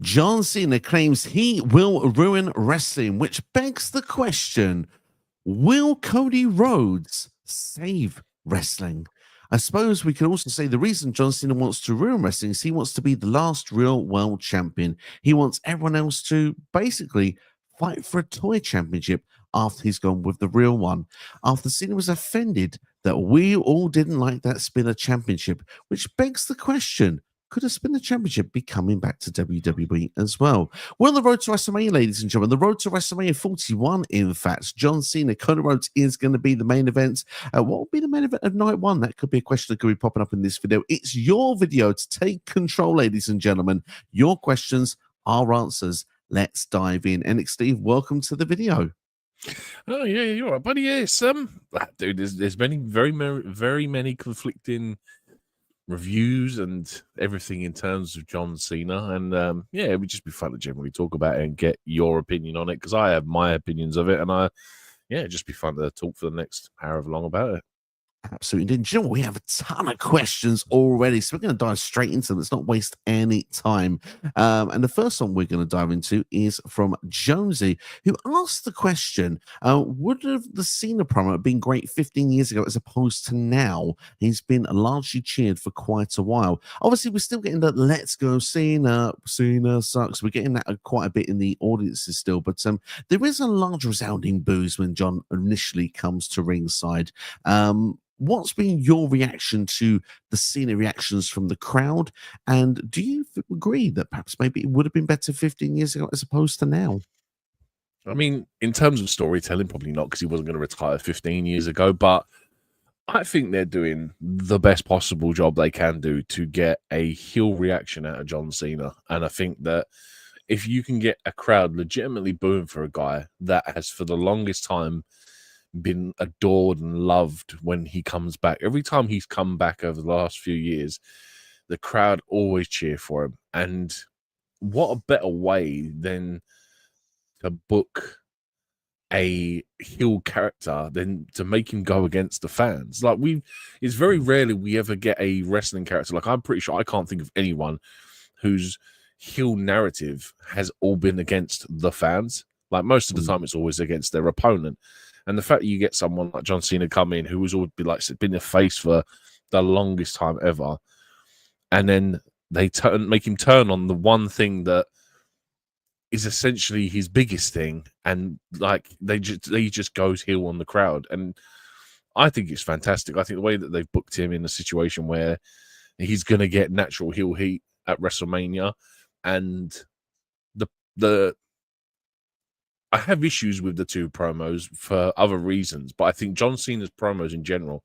John Cena claims he will ruin wrestling, which begs the question, will Cody Rhodes save wrestling? I suppose we can also say the reason John Cena wants to ruin wrestling is he wants to be the last real world champion. He wants everyone else to basically fight for a toy championship after he's gone with the real one. After Cena was offended that we all didn't like that Spinner Championship, which begs the question, could a Spinner Championship be coming back to WWE as well? We're on the road to WrestleMania, ladies and gentlemen. The road to WrestleMania 41, in fact. John Cena, Cody Rhodes is going to be the main event. What will be the main event of night one? That could be a question that could be popping up in this video. It's your video to take control, ladies and gentlemen. Your questions, our answers. Let's dive in. NX Steve, welcome to the video. Oh yeah, you're right, buddy. Yes, dude, there's very many conflicting reviews and everything in terms of John Cena, and yeah, it would just be fun to generally talk about it and get your opinion on it, because I have my opinions of it, and it'd just be fun to talk for the next however long about it. Absolutely. Do you know what? We have a ton of questions already, so we're going to dive straight into them. Let's not waste any time. And the first one we're going to dive into is from Jonesy, who asked the question, would have the Cena promo have been great 15 years ago as opposed to now? He's been largely cheered for quite a while. Obviously, we're still getting the let's go Cena, Cena sucks. We're getting that quite a bit in the audiences still, but there is a large resounding boos when John initially comes to ringside. What's been your reaction to the Cena reactions from the crowd? And do you agree that perhaps maybe it would have been better 15 years ago as opposed to now? I mean, in terms of storytelling, probably not, because he wasn't going to retire 15 years ago, but I think they're doing the best possible job they can do to get a heel reaction out of John Cena. And I think that if you can get a crowd legitimately booing for a guy that has for the longest time been adored and loved when he comes back. Every time he's come back over the last few years, the crowd always cheer for him. And what a better way than to book a heel character than to make him go against the fans. Like, it's very rarely we ever get a wrestling character. Like, I'm pretty sure I can't think of anyone whose heel narrative has all been against the fans. Like, most of the time it's always against their opponent. And the fact that you get someone like John Cena come in, who was always been a face for the longest time ever, and then they make him turn on the one thing that is essentially his biggest thing, and like they just goes heel on the crowd, and I think it's fantastic. I think the way that they've booked him in a situation where he's going to get natural heel heat at WrestleMania, and the I have issues with the two promos for other reasons, but I think John Cena's promos in general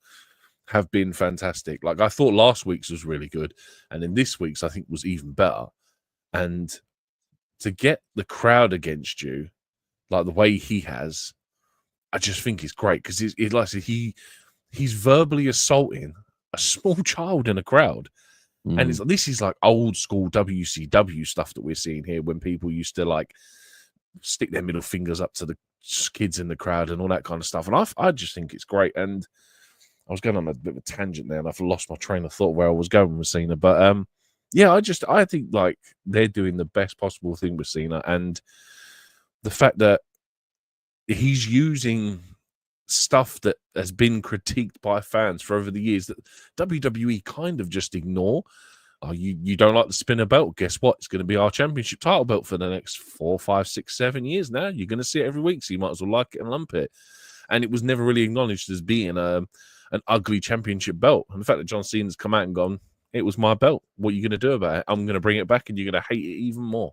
have been fantastic. Like, I thought last week's was really good, and then this week's I think was even better. And to get the crowd against you, like the way he has, I just think it's great, because he's verbally assaulting a small child in a crowd. And this is like old school WCW stuff that we're seeing here, when people used to like stick their middle fingers up to the kids in the crowd and all that kind of stuff. And I just think it's great. And I was going on a bit of a tangent there, and I've lost my train of thought where I was going with Cena. But yeah, I think like they're doing the best possible thing with Cena, and the fact that he's using stuff that has been critiqued by fans for over the years that WWE kind of just ignore. Oh, you don't like the spinner belt? Guess what? It's going to be our championship title belt for the next 4, 5, 6, 7 years now. You're going to see it every week, so you might as well like it and lump it. And it was never really acknowledged as being an ugly championship belt. And the fact that John Cena's come out and gone, it was my belt. What are you going to do about it? I'm going to bring it back, and you're going to hate it even more.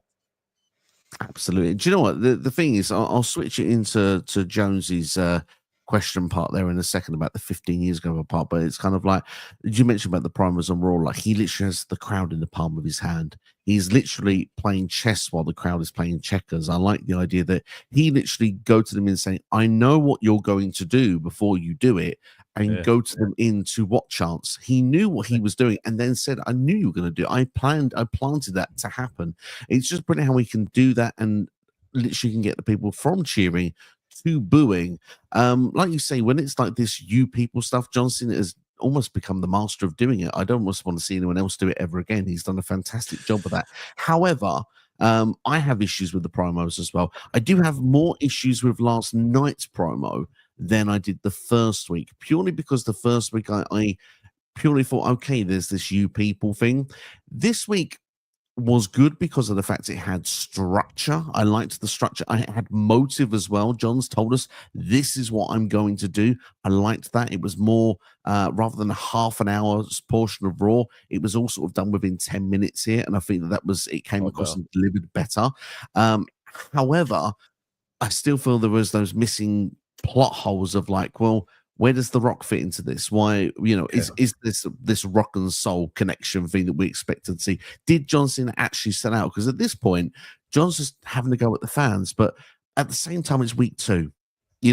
Absolutely. Do you know what? The thing is, I'll switch it into Jonesy's question part there in a second about the 15 years ago part, but it's kind of like you mentioned about the promos on Raw. Like, he literally has the crowd in the palm of his hand. He's literally playing chess while the crowd is playing checkers. I like the idea that he literally go to them and say, I know what you're going to do before you do it, and go to them into what chance. He knew what he was doing and then said, I knew you were going to do it. I planted that to happen. It's just brilliant how we can do that, and literally can get the people from cheering to booing. Like you say, when it's like this you people stuff, John Cena has almost become the master of doing it. I don't almost want to see anyone else do it ever again. He's done a fantastic job of that. However, I have issues with the promos as well. I do have more issues with last night's promo than I did the first week, purely because the first week I purely thought, okay, there's this you people thing. This week was good because of the fact it had structure. I liked the structure. I had motive as well. John's told us this is what I'm going to do. I liked that. It was more rather than a half an hour's portion of Raw. It was all sort of done within 10 minutes here, and I think it came across and delivered better. However, I still feel there was those missing plot holes of like, well, where does The Rock fit into this? Why, is this Rock and Soul connection thing that we expected to see? Did John Cena actually sell out? Because at this point, John's just having to go at the fans, but at the same time, it's week 2.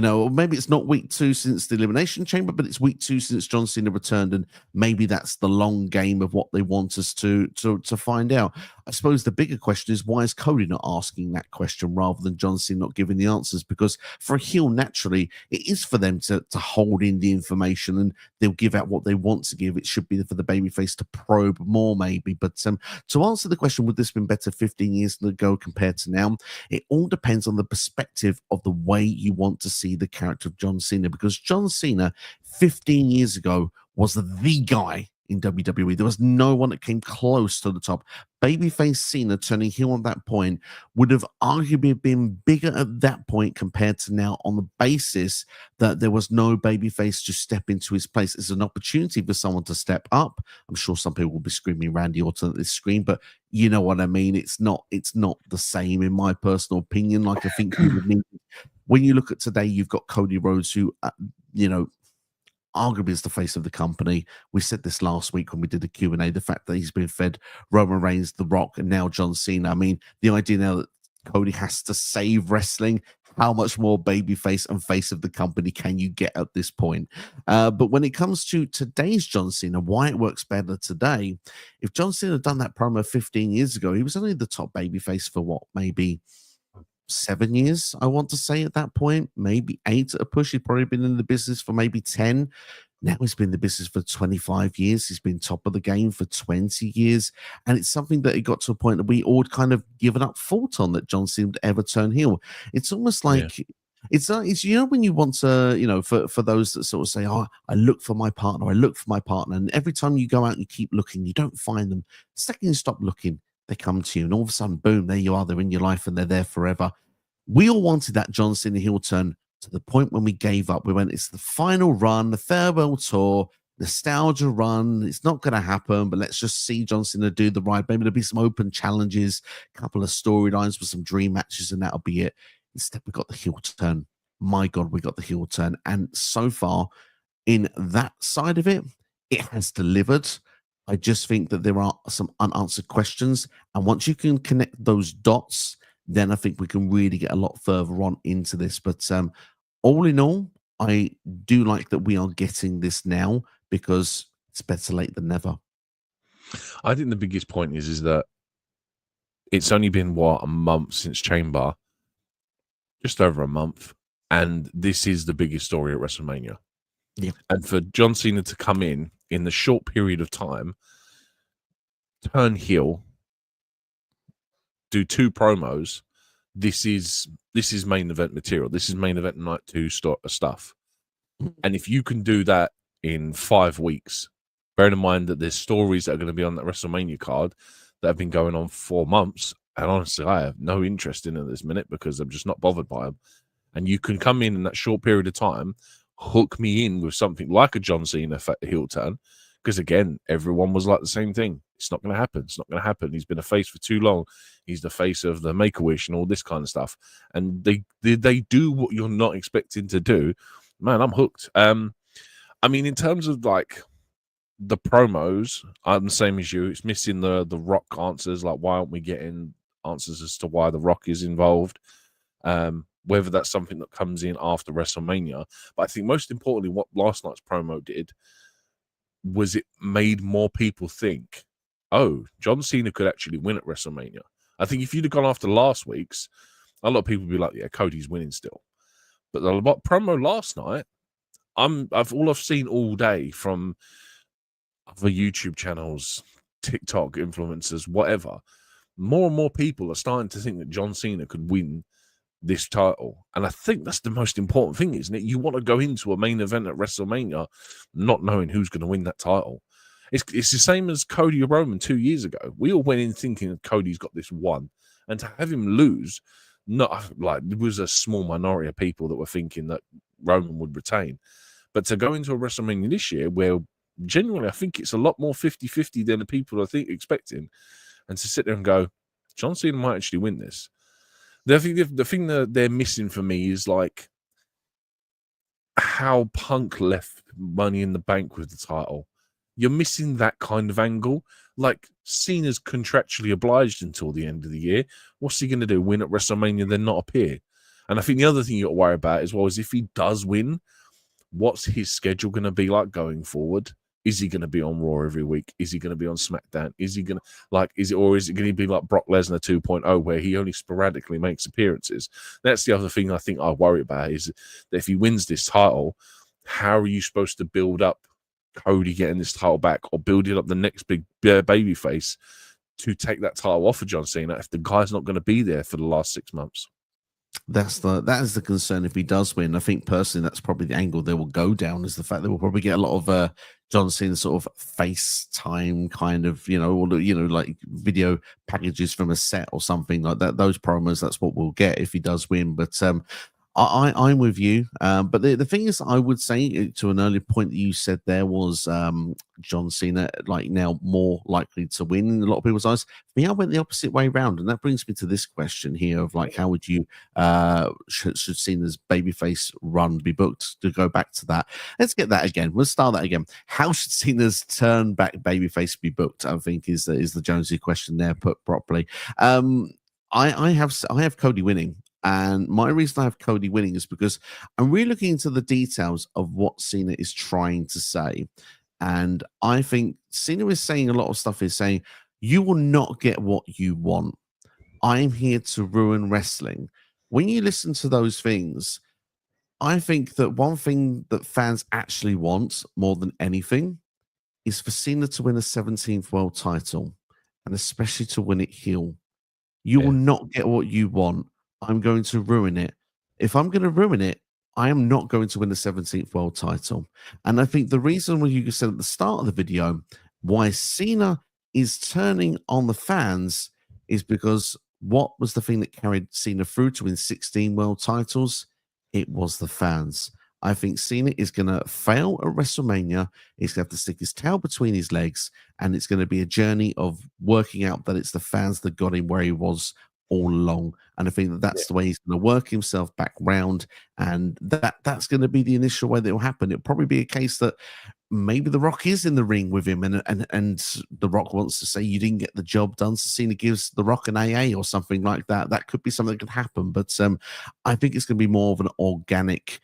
Or maybe it's not week 2 since the Elimination Chamber, but it's week 2 since John Cena returned, and maybe that's the long game of what they want us to find out. I suppose the bigger question is, why is Cody not asking that question rather than John Cena not giving the answers? Because for a heel, naturally, it is for them to hold in the information, and they'll give out what they want to give. It should be for the babyface to probe more, maybe. But to answer the question, would this have been better 15 years ago compared to now? It all depends on the perspective of the way you want to see the character of John Cena, because John Cena 15 years ago was the guy in WWE. There was no one that came close to the top. Babyface Cena turning heel at that point would have arguably been bigger at that point compared to now, on the basis that there was no babyface to step into his place. It's an opportunity for someone to step up. I'm sure some people will be screaming Randy Orton at this screen, but you know what I mean. It's not the same, in my personal opinion. Like, I think when you look at today, you've got Cody Rhodes, who arguably is the face of the company. We said this last week when we did the Q&A, the fact that he's been fed Roman Reigns, The Rock, and now John Cena. I mean, the idea now that Cody has to save wrestling, how much more babyface and face of the company can you get at this point? But when it comes to today's John Cena, why it works better today, if John Cena had done that promo 15 years ago, he was only the top babyface for what, maybe 7 years, I want to say, at that point, maybe 8 at a push. He'd probably been in the business for maybe 10. Now he's been in the business for 25 years. He's been top of the game for 20 years. And it's something that it got to a point that we all kind of given up thought on, that John Cena would ever turn heel. It's almost like, it's when you want to, for those that sort of say, oh, I look for my partner, and every time you go out and you keep looking, you don't find them. The second you stop looking, they come to you, and all of a sudden, boom, there you are. They're in your life, and they're there forever. We all wanted that John Cena heel turn, to the point when we gave up. We went, it's the final run, the farewell tour, nostalgia run. It's not going to happen, but let's just see John Cena do the ride. Maybe there'll be some open challenges, a couple of storylines with some dream matches, and that'll be it. Instead, we got the heel turn. My God, we got the heel turn. And so far, in that side of it, it has delivered. I just think that there are some unanswered questions. And once you can connect those dots, then I think we can really get a lot further on into this. But all in all, I do like that we are getting this now, because it's better late than never. I think the biggest point is that it's only been, a month since Chamber? Just over a month. And this is the biggest story at WrestleMania. Yeah. And for John Cena to come in the short period of time, turn heel, do 2 promos, this is main event material. This is main event night 2 stuff. And if you can do that in 5 weeks, bearing in mind that there's stories that are going to be on that WrestleMania card that have been going on 4 months, and honestly, I have no interest in it at this minute, because I'm just not bothered by them. And you can come in that short period of time, hook me in with something like a John Cena heel turn, because again, everyone was like the same thing. It's not going to happen. It's not going to happen. He's been a face for too long. He's the face of the Make-A-Wish and all this kind of stuff. And they do what you're not expecting to do. Man, I'm hooked. I mean, in terms of like the promos, I'm the same as you. It's missing the Rock answers. Like, why aren't we getting answers as to why the Rock is involved? Whether that's something that comes in after WrestleMania. But I think most importantly, what last night's promo did was it made more people think, oh, John Cena could actually win at WrestleMania. I think if you'd have gone after last week's, a lot of people would be like, yeah, Cody's winning still. But the promo last night, I've seen all day from other YouTube channels, TikTok influencers, whatever, more and more people are starting to think that John Cena could win this title. And I think that's the most important thing, isn't it? You want to go into a main event at WrestleMania not knowing who's going to win that title. It's the same as Cody or Roman 2 years ago. We all went in thinking that Cody's got this one. And to have him lose, not like there was a small minority of people that were thinking that Roman would retain. But to go into a WrestleMania this year where genuinely I think it's a lot more 50-50 than the people I think expecting, and to sit there and go, John Cena might actually win this. The thing that they're missing for me is like how Punk left Money in the Bank with the title. You're missing that kind of angle. Like Cena's contractually obliged until the end of the year. What's he going to do? Win at WrestleMania, then not appear? And I think the other thing you got to worry about as well is if he does win, what's his schedule going to be like going forward? Is he going to be on Raw every week? Is he going to be on SmackDown? Is he going to is it going to be like Brock Lesnar 2.0 where he only sporadically makes appearances? That's the other thing I think I worry about is that if he wins this title, how are you supposed to build up Cody getting this title back or building up the next big baby face to take that title off of John Cena if the guy's not going to be there for the last 6 months? That is the concern if he does win. I think personally that's probably the angle they will go down, is the fact that we'll probably get a lot of John Cena sort of FaceTime kind of, or like video packages from a set or something like that. Those promos, that's what we'll get if he does win. But I'm with you. But the thing is, I would say to an earlier point that you said there was John Cena like now more likely to win in a lot of people's eyes. For me, I went the opposite way around, and that brings me to this question here of like, how would you should Cena's babyface run be booked? To go back to that, let's get that again. We'll start that again. How should Cena's turn back babyface be booked? I think is the Jonesy question there put properly. I have Cody winning. And my reason I have Cody winning is because I'm really looking into the details of what Cena is trying to say. And I think Cena is saying a lot of stuff. Is saying, you will not get what you want. I'm here to ruin wrestling. When you listen to those things, I think that one thing that fans actually want more than anything is for Cena to win a 17th world title, and especially to win it heel. You will not get what you want. I'm going to ruin it. If I'm going to ruin it, I am not going to win the 17th world title. And I think the reason what you said at the start of the video, why Cena is turning on the fans, is because what was the thing that carried Cena through to win 16 world titles? It was the fans. I think Cena is going to fail at WrestleMania. He's going to have to stick his tail between his legs, and it's going to be a journey of working out that it's the fans that got him where he was all along. And I think that that's the way he's going to work himself back round, and that's going to be the initial way that will happen. It'll probably be a case that maybe The Rock is in the ring with him, and The Rock wants to say you didn't get the job done, so Cena gives The Rock an AA or something like that. That could be something that could happen, but I think it's going to be more of an organic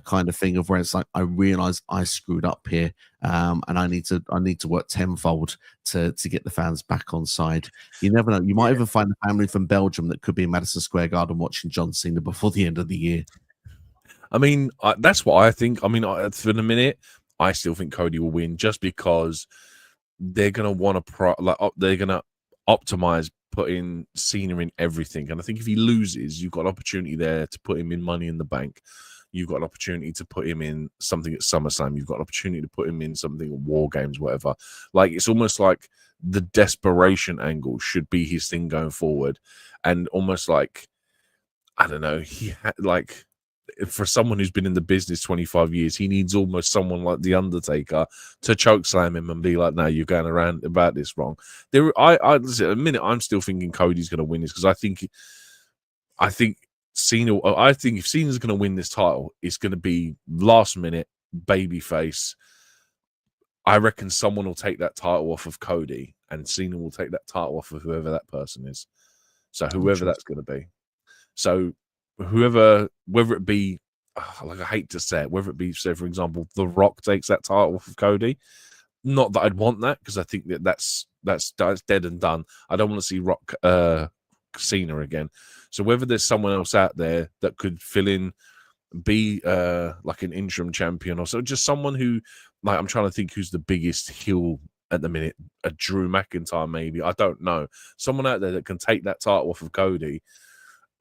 kind of thing of where it's like, I realize I screwed up here, and I need to work tenfold to get the fans back on side. You never know. You might even find a family from Belgium that could be in Madison Square Garden watching John Cena before the end of the year. I mean, that's what I think. I mean, for the minute, I still think Cody will win just because they're gonna want to they're gonna optimize putting Cena in everything. And I think if he loses, you've got an opportunity there to put him in Money in the Bank. You've got an opportunity to put him in something at SummerSlam. You've got an opportunity to put him in something at War Games, whatever. Like, it's almost like the desperation angle should be his thing going forward. And almost like, I don't know, he had like, for someone who's been in the business 25 years, he needs almost someone like The Undertaker to choke slam him and be like, no, you're going around about this wrong. Listen, at a minute, I'm still thinking Cody's going to win this because I think Cena, I think if Cena's going to win this title, it's going to be last minute babyface. I reckon someone will take that title off of Cody, and Cena will take that title off of whoever that person is. So whoever that's going to be. So whoever, whether it be, like I hate to say it, whether it be, say for example, The Rock takes that title off of Cody. Not that I'd want that, because I think that's dead and done. I don't want to see Rock Cena again. So whether there's someone else out there that could fill in, be like an interim champion or so, just someone who, like, I'm trying to think who's the biggest heel at the minute. A Drew McIntyre, maybe. I don't know. Someone out there that can take that title off of Cody,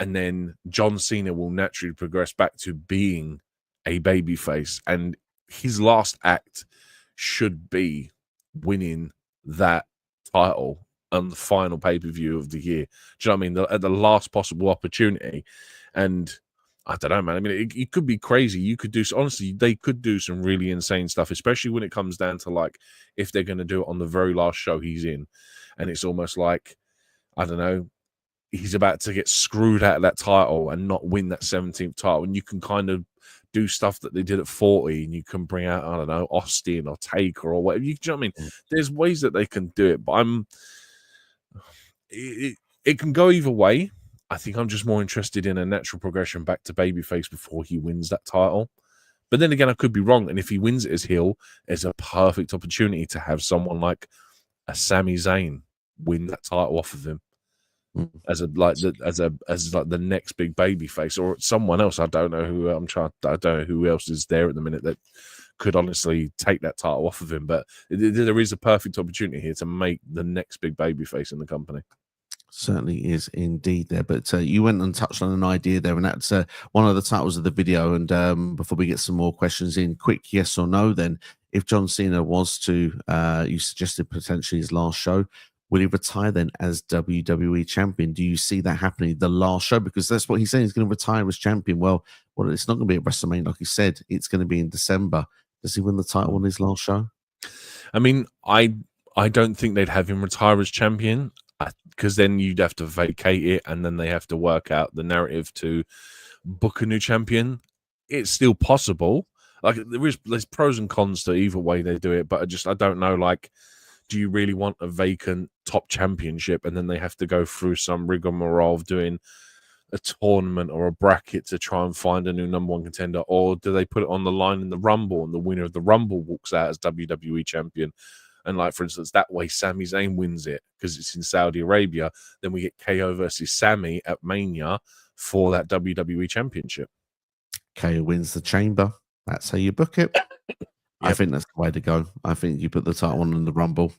and then John Cena will naturally progress back to being a babyface. And his last act should be winning that title on the final pay-per-view of the year. Do you know what I mean? At the last possible opportunity. And I don't know, man. I mean, it could be crazy. You could do, honestly, they could do some really insane stuff, especially when it comes down to, like, if they're going to do it on the very last show he's in. And it's almost like, I don't know, he's about to get screwed out of that title and not win that 17th title. And you can kind of do stuff that they did at 40, and you can bring out, I don't know, Austin or Taker or whatever. Do you know what I mean? There's ways that they can do it, but it can go either way. I think I'm just more interested in a natural progression back to babyface before he wins that title. But then again, I could be wrong. And if he wins it as heel, it's a perfect opportunity to have someone like a Sami Zayn win that title off of him as the next big babyface, or someone else. I don't know who I don't know who else is there at the minute that could honestly take that title off of him. But there is a perfect opportunity here to make the next big babyface in the company. Certainly is indeed there. But you went and touched on an idea there, and that's one of the titles of the video. And before we get some more questions in, quick yes or no then, if John Cena was to, you suggested potentially his last show, will he retire then as WWE champion? Do you see that happening, the last show? Because that's what he's saying, he's going to retire as champion. Well, it's not going to be at WrestleMania, like he said. It's going to be in December. Does he win the title on his last show? I mean, I don't think they'd have him retire as champion, because then you'd have to vacate it, and then they have to work out the narrative to book a new champion. It's still possible. Like, there's pros and cons to either way they do it, but I don't know, like, do you really want a vacant top championship and then they have to go through some rigmarole of doing a tournament or a bracket to try and find a new number one contender? Or do they put it on the line in the Rumble, and the winner of the Rumble walks out as WWE champion? And, like, for instance, that way Sami Zayn wins it because it's in Saudi Arabia. Then we get KO versus Sami at Mania for that WWE championship. KO wins the chamber. That's how you book it. Yep. I think that's the way to go. I think you put the title on in the Rumble,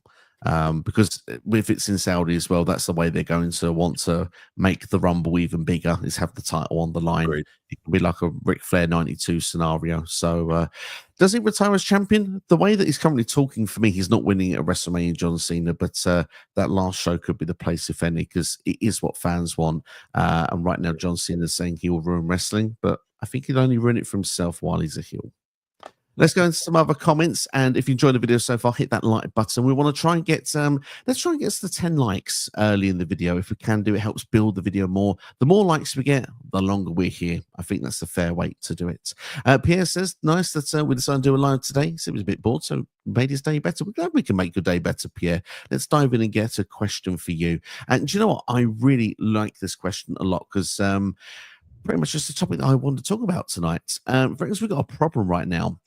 because if it's in Saudi as well, that's the way they're going to want to make the Rumble even bigger, is have the title on the line. Agreed. It can be like a Ric Flair 92 scenario. So does he retire as champion? The way that he's currently talking, for me, he's not winning at WrestleMania, John Cena, but that last show could be the place, if any, because it is what fans want. And right now, John Cena is saying he will ruin wrestling, but I think he'll only ruin it for himself while he's a heel. Let's go into some other comments, and if you enjoyed the video so far, hit that like button. We want to try and get let's try and get us to 10 likes early in the video. If we can do it, helps build the video more. The more likes we get, the longer we're here. I think that's a fair way to do it. Pierre says, nice that we decided to do a live today. So he was a bit bored, so made his day better. We're glad we can make your day better, Pierre. Let's dive in and get a question for you. And do you know what? I really like this question a lot, because pretty much just the topic that I wanted to talk about tonight. For instance, we've got a problem right now.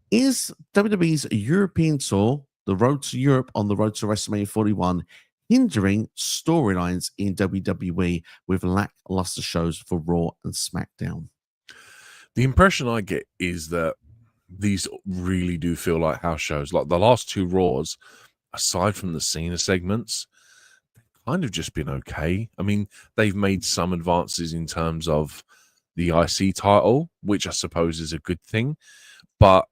Is WWE's European Tour, the road to Europe on the road to WrestleMania 41, hindering storylines in WWE with lackluster shows for Raw and SmackDown? The impression I get is that these really do feel like house shows. Like the last two Raws, aside from the Cena segments, they've kind of just been okay. I mean, they've made some advances in terms of the IC title, which I suppose is a good thing. But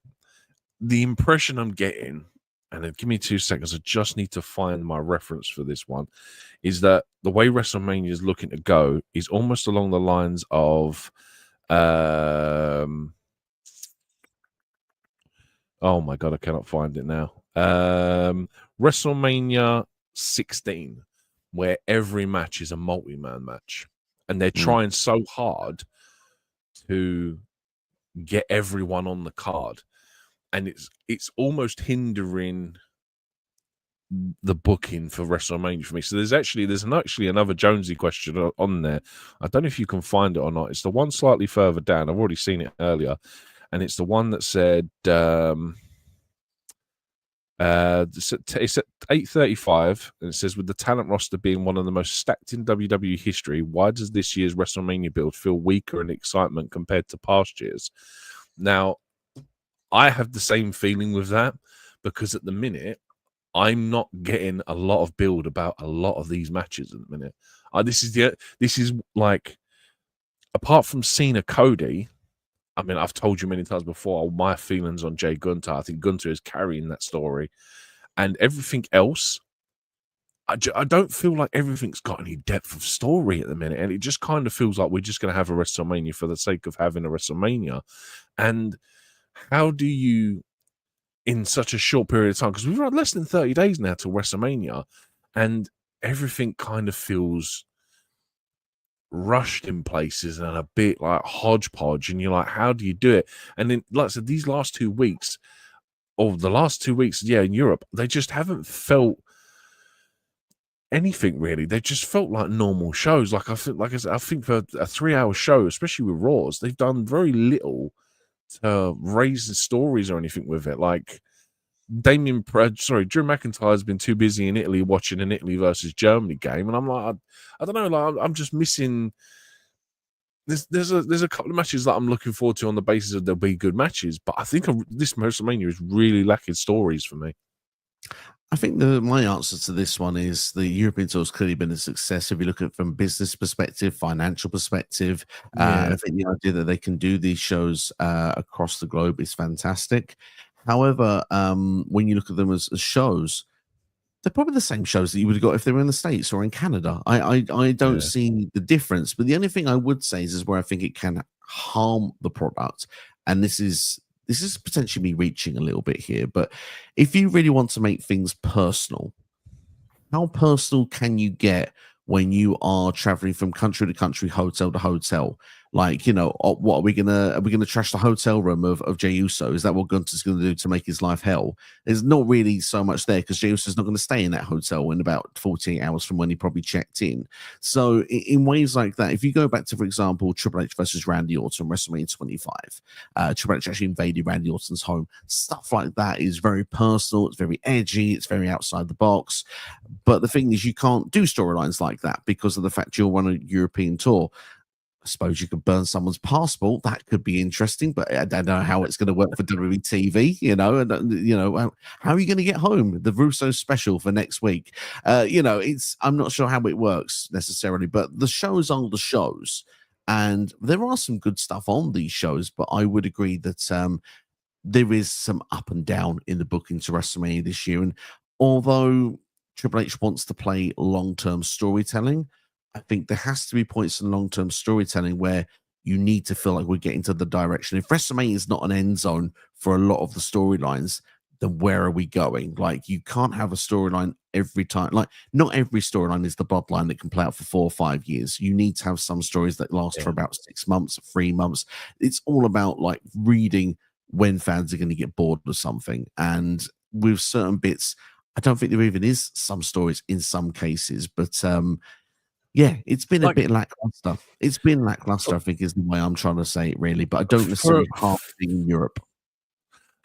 the impression I'm getting, and give me 2 seconds, I just need to find my reference for this one, is that the way WrestleMania is looking to go is almost along the lines of, oh my God, I cannot find it now. WrestleMania 16, where every match is a multi-man match. And they're trying so hard to get everyone on the card. And it's almost hindering the booking for WrestleMania for me. So there's actually another Jonesy question on there. I don't know if you can find it or not. It's the one slightly further down. I've already seen it earlier, and it's the one that said it's at 8:35, and it says, with the talent roster being one of the most stacked in WWE history, why does this year's WrestleMania build feel weaker in excitement compared to past years? Now, I have the same feeling with that, because at the minute, I'm not getting a lot of build about a lot of these matches at the minute. This is like, apart from Cena Cody, I mean, I've told you many times before my feelings on Jay Gunter. I think Gunter is carrying that story, and everything else, I don't feel like everything's got any depth of story at the minute, and it just kind of feels like we're just going to have a WrestleMania for the sake of having a WrestleMania. And how do you, in such a short period of time, because we've got less than 30 days now till WrestleMania, and everything kind of feels rushed in places and a bit like hodgepodge, and you're like, how do you do it? And then, like I said, these last 2 weeks, or the last 2 weeks, in Europe, they just haven't felt anything really. They just felt like normal shows. Like I said, I think for a 3-hour show, especially with Raws, they've done very little to raise the stories or anything with it. Like Drew McIntyre's been too busy in Italy watching an Italy versus Germany game, and I'm like, I don't know, like I'm just missing. There's a couple of matches that I'm looking forward to on the basis of there'll be good matches, but I think this WrestleMania is really lacking stories for me. I think my answer to this one is the European Tour has clearly been a success. If you look at it from business perspective, financial perspective, I think the idea that they can do these shows across the globe is fantastic. However, when you look at them as shows, they're probably the same shows that you would have got if they were in the States or in Canada. I don't see the difference. But the only thing I would say is where I think it can harm the product, and this is potentially me reaching a little bit here, but if you really want to make things personal, how personal can you get when you are traveling from country to country, hotel to hotel? Like, what are we gonna trash the hotel room of Jey Uso? Is that what Gunter's gonna do to make his life hell? There's not really so much there because Jey Uso's not gonna stay in that hotel in about 48 hours from when he probably checked in. So in ways like that, if you go back to, for example, Triple H versus Randy Orton, WrestleMania 25, Triple H actually invaded Randy Orton's home. Stuff like that is very personal, it's very edgy, it's very outside the box. But the thing is, you can't do storylines like that because of the fact you're on a European tour. I suppose you could burn someone's passport. That could be interesting, but I don't know how it's going to work for WWE TV. How are you going to get home? The Russo special for next week. I'm not sure how it works necessarily, but the shows are the shows, and there are some good stuff on these shows. But I would agree that there is some up and down in the booking to WrestleMania this year, and although Triple H wants to play long-term storytelling, I think there has to be points in long-term storytelling where you need to feel like we're getting to the direction. If WrestleMania is not an end zone for a lot of the storylines, then where are we going? Like, you can't have a storyline every time. Like, not every storyline is the bloodline that can play out for 4 or 5 years. You need to have some stories that last for about 6 months, 3 months. It's all about like reading when fans are going to get bored of something. And with certain bits, I don't think there even is some stories in some cases, but it's been a bit lackluster. It's been lackluster, I think, is the way I'm trying to say it, really. But I don't necessarily half see in Europe.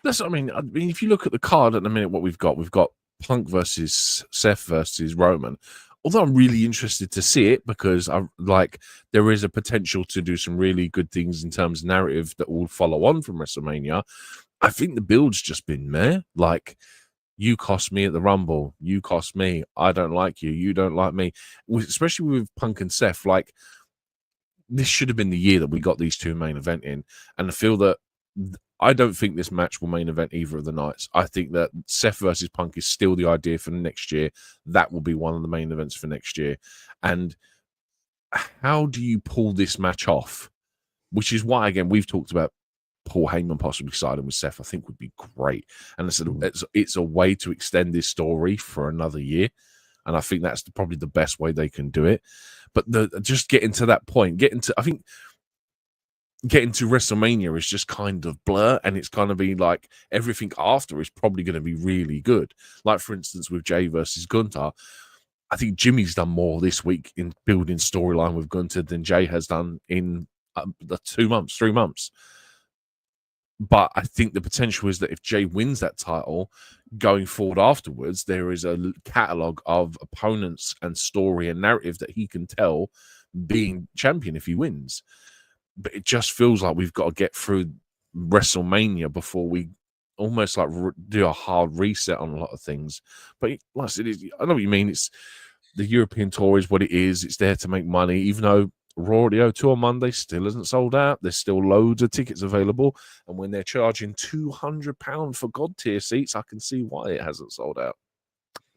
That's what I mean. I mean, if you look at the card at the minute, what we've got Punk versus Seth versus Roman. Although I'm really interested to see it because there is a potential to do some really good things in terms of narrative that will follow on from WrestleMania. I think the build's just been meh. Like, you cost me at the Rumble. You cost me. I don't like you. You don't like me. Especially with Punk and Seth. Like, this should have been the year that we got these two main eventing. And I feel that I don't think this match will main event either of the nights. I think that Seth versus Punk is still the idea for next year. That will be one of the main events for next year. And how do you pull this match off? Which is why, again, we've talked about Paul Heyman possibly siding with Seth. I think would be great. And it's a way to extend this story for another year. And I think that's probably the best way they can do it. But just getting to that point, I think getting to WrestleMania is just kind of blur, and it's going to be like everything after is probably going to be really good. Like, for instance, with Jay versus Gunter, I think Jimmy's done more this week in building storyline with Gunter than Jay has done in the 2 months, 3 months. But I think the potential is that if Jay wins that title, going forward afterwards, there is a catalogue of opponents and story and narrative that he can tell being champion if he wins. But it just feels like we've got to get through WrestleMania before we almost like do a hard reset on a lot of things. But like I said, I know what you mean. It's the European Tour is what it is. It's there to make money, even though Raw at the O2 on Monday still isn't sold out. There's still loads of tickets available. And when they're charging £200 for God tier seats, I can see why it hasn't sold out.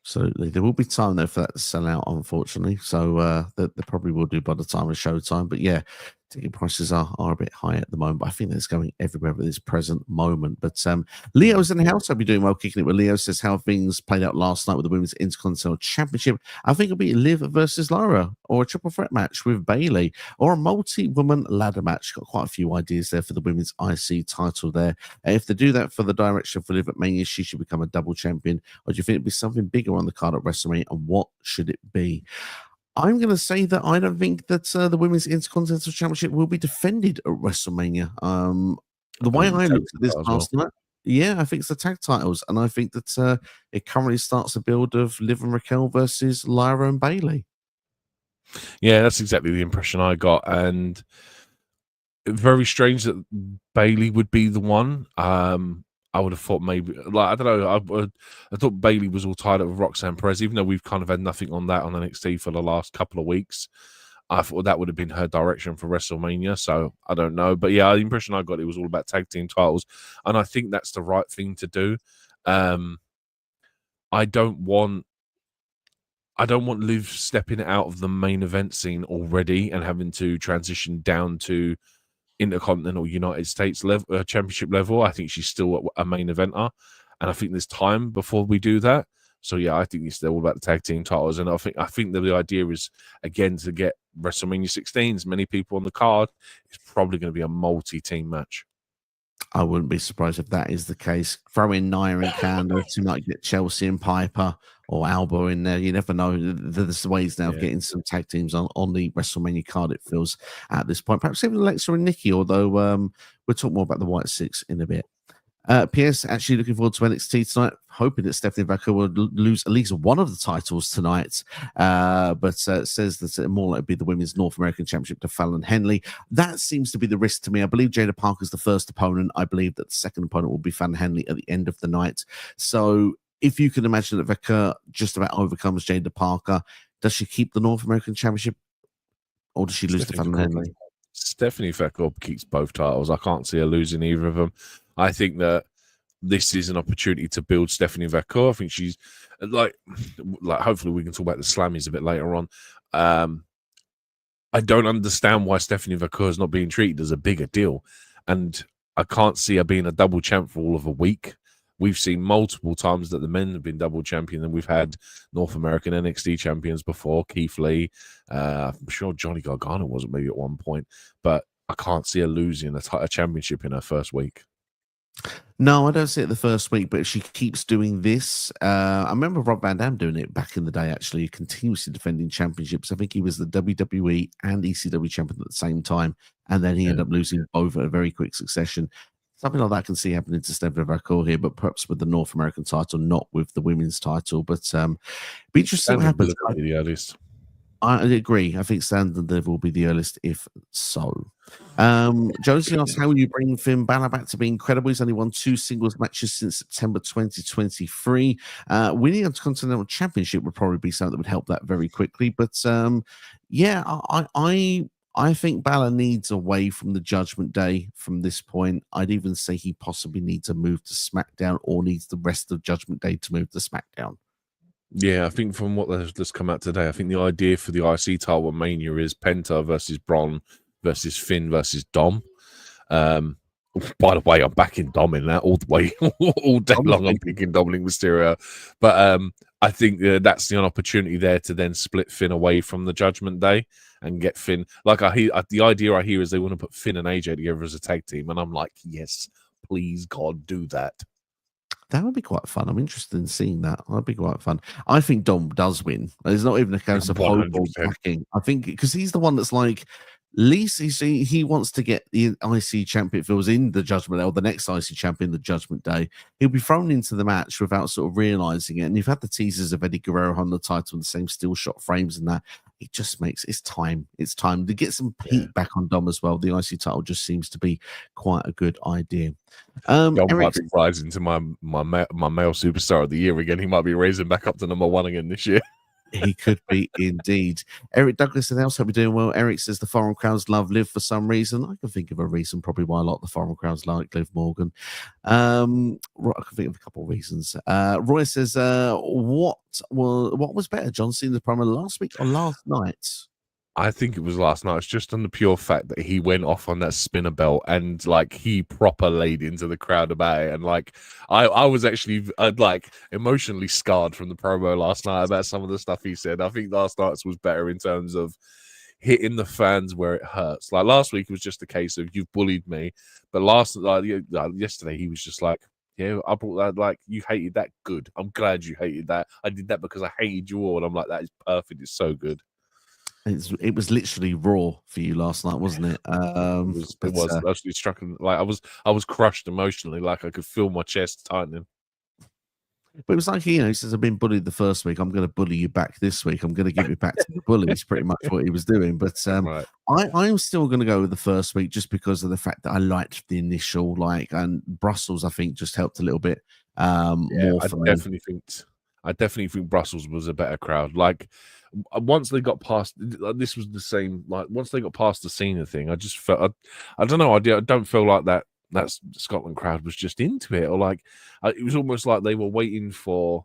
Absolutely. There will be time, though, for that to sell out, unfortunately. So they probably will do by the time of showtime. But yeah, ticket prices are a bit high at the moment. But I think that's going everywhere at this present moment. But Leo's in the house. I'll be doing well kicking it with Leo. Says how things played out last night with the Women's Intercontinental Championship. I think it'll be Liv versus Lara, or a triple threat match with Bayley, or a multi-woman ladder match. Got quite a few ideas there for the Women's IC title there. If they do that for the direction for Liv at Mania, she should become a double champion. Or do you think it'd be something bigger on the card at WrestleMania? And what should it be? I'm going to say that I don't think that the Women's Intercontinental Championship will be defended at WrestleMania. The way I looked at this last night, yeah, I think it's the tag titles. And I think that it currently starts a build of Liv and Raquel versus Lyra and Bayley. Yeah, that's exactly the impression I got. And very strange that Bayley would be the one. I would have thought maybe, like, I don't know. I thought Bayley was all tied up with Roxanne Perez, even though we've kind of had nothing on that on NXT for the last couple of weeks. I thought that would have been her direction for WrestleMania. So I don't know. But yeah, the impression I got, it was all about tag team titles. And I think that's the right thing to do. I don't want Liv stepping out of the main event scene already and having to transition down to Intercontinental United States level, championship level. I think she's still a main eventer, and I think there's time before we do that. So yeah, I think it's all about the tag team titles, and I think that the idea is again to get WrestleMania 16. As many people on the card, it's probably going to be a multi-team match. I wouldn't be surprised if that is the case. Throw in Nia and Candace, you might get Chelsea and Piper or Alba in there. You never know. There's ways now of getting some tag teams on the WrestleMania card, it feels, at this point. Perhaps even Alexa and Nikki, although we'll talk more about the White Six in a bit. PS actually looking forward to NXT tonight, hoping that Stephanie Vaca will lose at least one of the titles tonight. But says that it more likely be the Women's North American Championship to Fallon Henley. That seems to be the risk to me. I believe Jada Parker's the first opponent. I believe that the second opponent will be Fallon Henley at the end of the night. So if you can imagine that Vaca just about overcomes Jada Parker, does she keep the North American Championship, or does she lose to Fallon Henley? Stephanie Vaca keeps both titles. I can't see her losing either of them. I think that this is an opportunity to build Stephanie Vaca. I think she's like hopefully we can talk about the Slammies a bit later on. I don't understand why Stephanie Vaca is not being treated as a bigger deal, and I can't see her being a double champ for all of a week. We've seen multiple times that the men have been double champion, and we've had North American NXT champions before. Keith Lee, I'm sure Johnny Gargano wasn't maybe at one point, but I can't see her losing a championship in her first week. No, I don't see it the first week, but if she keeps doing this, I remember Rob Van Dam doing it back in the day, actually, continuously defending championships. I think he was the WWE and ECW champion at the same time, and then he ended up losing both at a very quick succession. Something like that I can see happening to Stephanie Vaca here, but perhaps with the North American title, not with the women's title. But be interesting what happens. The earliest. I agree. I think Standard Liv will be the earliest, if so. Josie asks, how will you bring Finn Balor back to being credible? He's only won 2 singles matches since September 2023. Winning a Continental Championship would probably be something that would help that very quickly. But yeah, I think Balor needs away from the Judgment Day from this point. I'd even say he possibly needs to move to SmackDown, or needs the rest of Judgment Day to move to SmackDown. Yeah, I think from what has come out today, I think the idea for the IC title at Mania is Penta versus Braun versus Finn versus Dom. By the way, I'm backing Dom in that all the way, all day long. I'm picking Dominic Mysterio, but I think that's the opportunity there to then split Finn away from the Judgment Day and get Finn. Like the idea I hear is they want to put Finn and AJ together as a tag team, and I'm like, yes, please God, do that. That would be quite fun. I'm interested in seeing that. That'd be quite fun. I think Dom does win. There's not even a case of hope or backing. I think because he's the one that's like, least he wants to get the IC champion. If it was in the Judgment Day, or the next IC champion, the Judgment Day, he'll be thrown into the match without sort of realizing it. And you've had the teasers of Eddie Guerrero on the title in the same still shot frames and that. it just makes it's time to get some Yeah. heat back on Dom as well. The IC title just seems to be quite a good idea. John Eric, might be rising to my male superstar of the year again. He might be raising back up to number 1 again this year. he could be indeed. Eric Douglas and else hope you're doing well. Eric says the foreign crowds love Liv for some reason. I can think of a reason probably why a lot of the foreign crowds like Liv Morgan. I can think of a couple of reasons. Roy says, what was better, John Cena's promo last week or last night? I think it was last night. It's just on the pure fact that he went off on that spinner belt and like he proper laid into the crowd about it. And like I was actually like emotionally scarred from the promo last night about some of the stuff he said. I think last night's was better in terms of hitting the fans where it hurts. Like last week it was just a case of you've bullied me, but yesterday he was just like, yeah, I brought that. Like you hated that. Good. I'm glad you hated that. I did that because I hated you all. And I'm like, that is perfect. It's so good. It was literally raw for you last night, wasn't it? It was actually struck. Like I was crushed emotionally. Like I could feel my chest tightening. But it was like, he says, I've been bullied the first week. I'm going to bully you back this week. I'm going to give it back to the bullies, pretty much what he was doing. But Right. I'm still going to go with the first week just because of the fact that I liked the initial, and Brussels, I think, just helped a little bit more for me. I definitely think Brussels was a better crowd. Like once they got past, this was the same. Like once they got past the Cena thing, I just felt I don't know. I don't feel like that Scotland crowd was just into it, or like it was almost like they were waiting for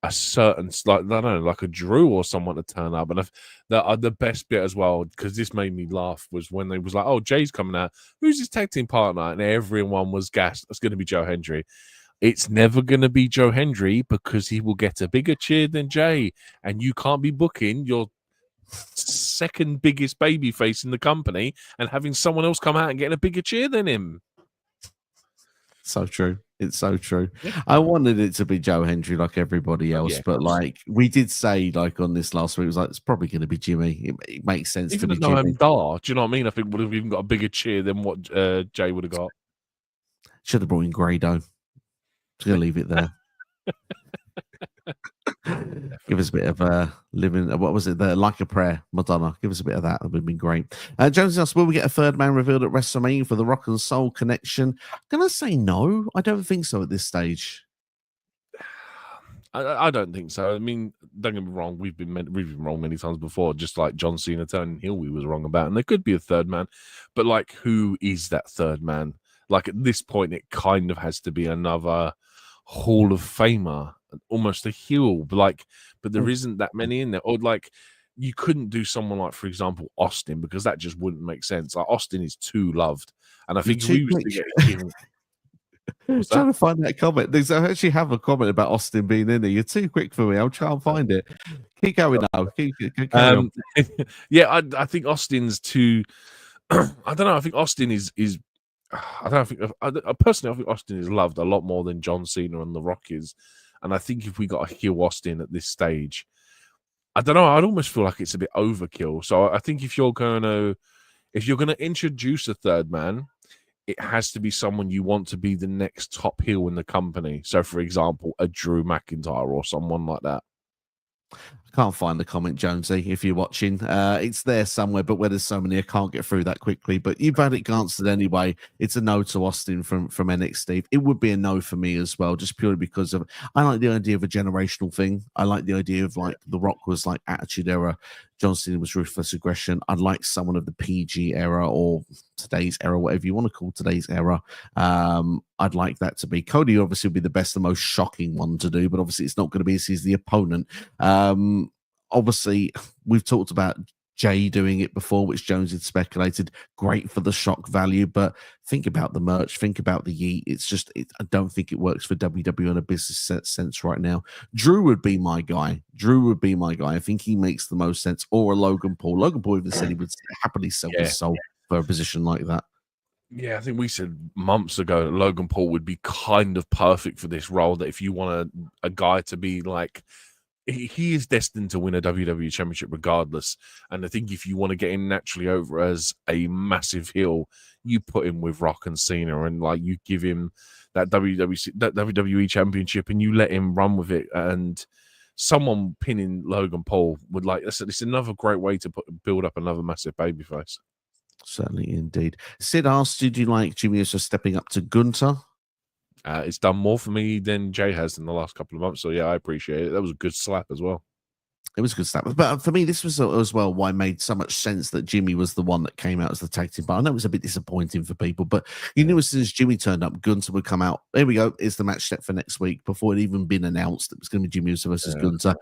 a certain I don't know, like a Drew or someone to turn up. And the best bit as well, because this made me laugh, was when they was like, "Oh, Jay's coming out. Who's his tag team partner?" And everyone was gassed. It's going to be Joe Hendry. It's never going to be Joe Hendry because he will get a bigger cheer than Jay, and you can't be booking your second biggest baby face in the company and having someone else come out and getting a bigger cheer than him. So true. It's so true. Yeah. I wanted it to be Joe Hendry like everybody else, but like we did say, like on this last week, it was like it's probably going to be Jimmy. It makes sense even to be Jimmy. Jimmy. Do you know what I mean? I think would have even got a bigger cheer than what Jay would have got. Should have brought in Grado. Just gonna leave it there. Give us a bit of living. What was it? Like a Prayer, Madonna. Give us a bit of that. That would have been great. Jones asked, will we get a third man revealed at WrestleMania for the Rock and Soul connection? I'm gonna say no. I don't think so at this stage. I don't think so. I mean, don't get me wrong. We've been wrong many times before. Just like John Cena turning heel, we was wrong about, and there could be a third man, but like, who is that third man? Like at this point, it kind of has to be another Hall of Famer, almost a heel. But there isn't that many in there. Or like, you couldn't do someone like, for example, Austin, because that just wouldn't make sense. Like Austin is too loved, and I think if we was to get a heel. Trying to find that comment. I actually have a comment about Austin being in there. You're too quick for me. I'll try and find it. Keep going now. Keep on. Yeah, I think Austin's too. I don't know. I think Austin is. I don't think. Personally, I think Austin is loved a lot more than John Cena and The Rock is. And I think if we got a heel Austin at this stage, I don't know. I'd almost feel like it's a bit overkill. So I think if you're going to introduce a third man, it has to be someone you want to be the next top heel in the company. So, for example, a Drew McIntyre or someone like that. I can't find the comment, Jonesy, if you're watching. It's there somewhere, but where there's so many, I can't get through that quickly. But you've had it answered anyway. It's a no to Austin from NXT. It would be a no for me as well, just purely because of I like the idea of a generational thing. I like the idea of like The Rock was like Attitude Era, John Cena was Ruthless Aggression. I'd like someone of the PG era or today's era, whatever you want to call today's era. I'd like that to be Cody. Obviously, would be the best, the most shocking one to do, but obviously, it's not going to be as he's the opponent. Obviously, we've talked about Jay doing it before, which Jones had speculated. Great for the shock value, but think about the merch, think about the yeet. It's just, I don't think it works for WWE in a business sense right now. Drew would be my guy. I think he makes the most sense. Or a Logan Paul. Logan Paul even said he would happily sell his soul for a position like that. Yeah, I think we said months ago that Logan Paul would be kind of perfect for this role. That if you want a guy to be like, he is destined to win a WWE Championship regardless. And I think if you want to get him naturally over as a massive heel, you put him with Rock and Cena, and like you give him that WWE Championship, and you let him run with it. And someone pinning Logan Paul would it's another great way to build up another massive babyface. Certainly, indeed. Sid asked, did you like Jimmy Uso stepping up to Gunter? It's done more for me than Jay has in the last couple of months. So yeah, I appreciate it. That was a good slap as well. It was good stuff. But for me, this was as well why it made so much sense that Jimmy was the one that came out as the tag team. But I know it was a bit disappointing for people. But you knew as soon as Jimmy turned up, Gunter would come out. There we go. It's the match set for next week. Before it even been announced, it was going to be Jimmy Uso versus Gunter.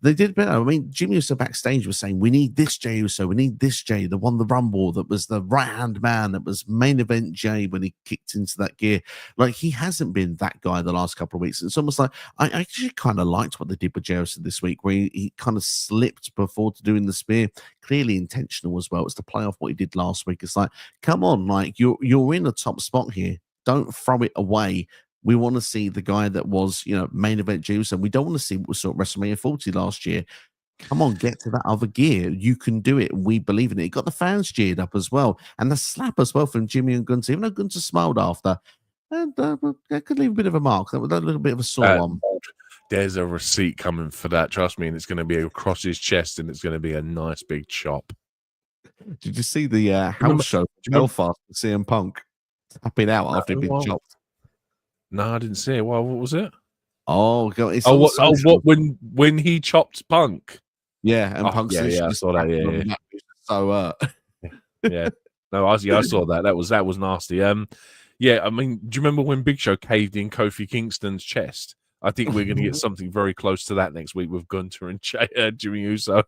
They did better. I mean, Jimmy Uso backstage was saying, we need this Jey Uso. We need this Jey, the one, the Rumble, that was the right-hand man, that was main event Jey when he kicked into that gear. Like, he hasn't been that guy the last couple of weeks. It's almost like, I actually kind of liked what they did with Jey Uso this week, where he kind of slipped before to doing the spear, clearly intentional as well. It's to play off what he did last week. It's like, come on, like you're in a top spot here. Don't throw it away. We want to see the guy that was, main event juice, and we don't want to see what we saw at WrestleMania 40 last year. Come on, get to that other gear. You can do it, and we believe in it. It got the fans cheered up as well, and the slap as well from Jimmy and Gunter. Even though Gunter smiled after, and that could leave a bit of a mark. That was a little bit of a sore one. There's a receipt coming for that. Trust me, and it's going to be across his chest, and it's going to be a nice big chop. Did you see the house show Belfast with CM Punk tapping out after he'd been chopped? No, I didn't see it. Well, what was it? Oh, God, it's what when he chopped Punk? Yeah, and Punk I saw that. Yeah. So yeah. No, I saw that. That was nasty. Yeah, I mean, do you remember when Big Show caved in Kofi Kingston's chest? I think we're going to get something very close to that next week with Gunter and Jimmy Uso.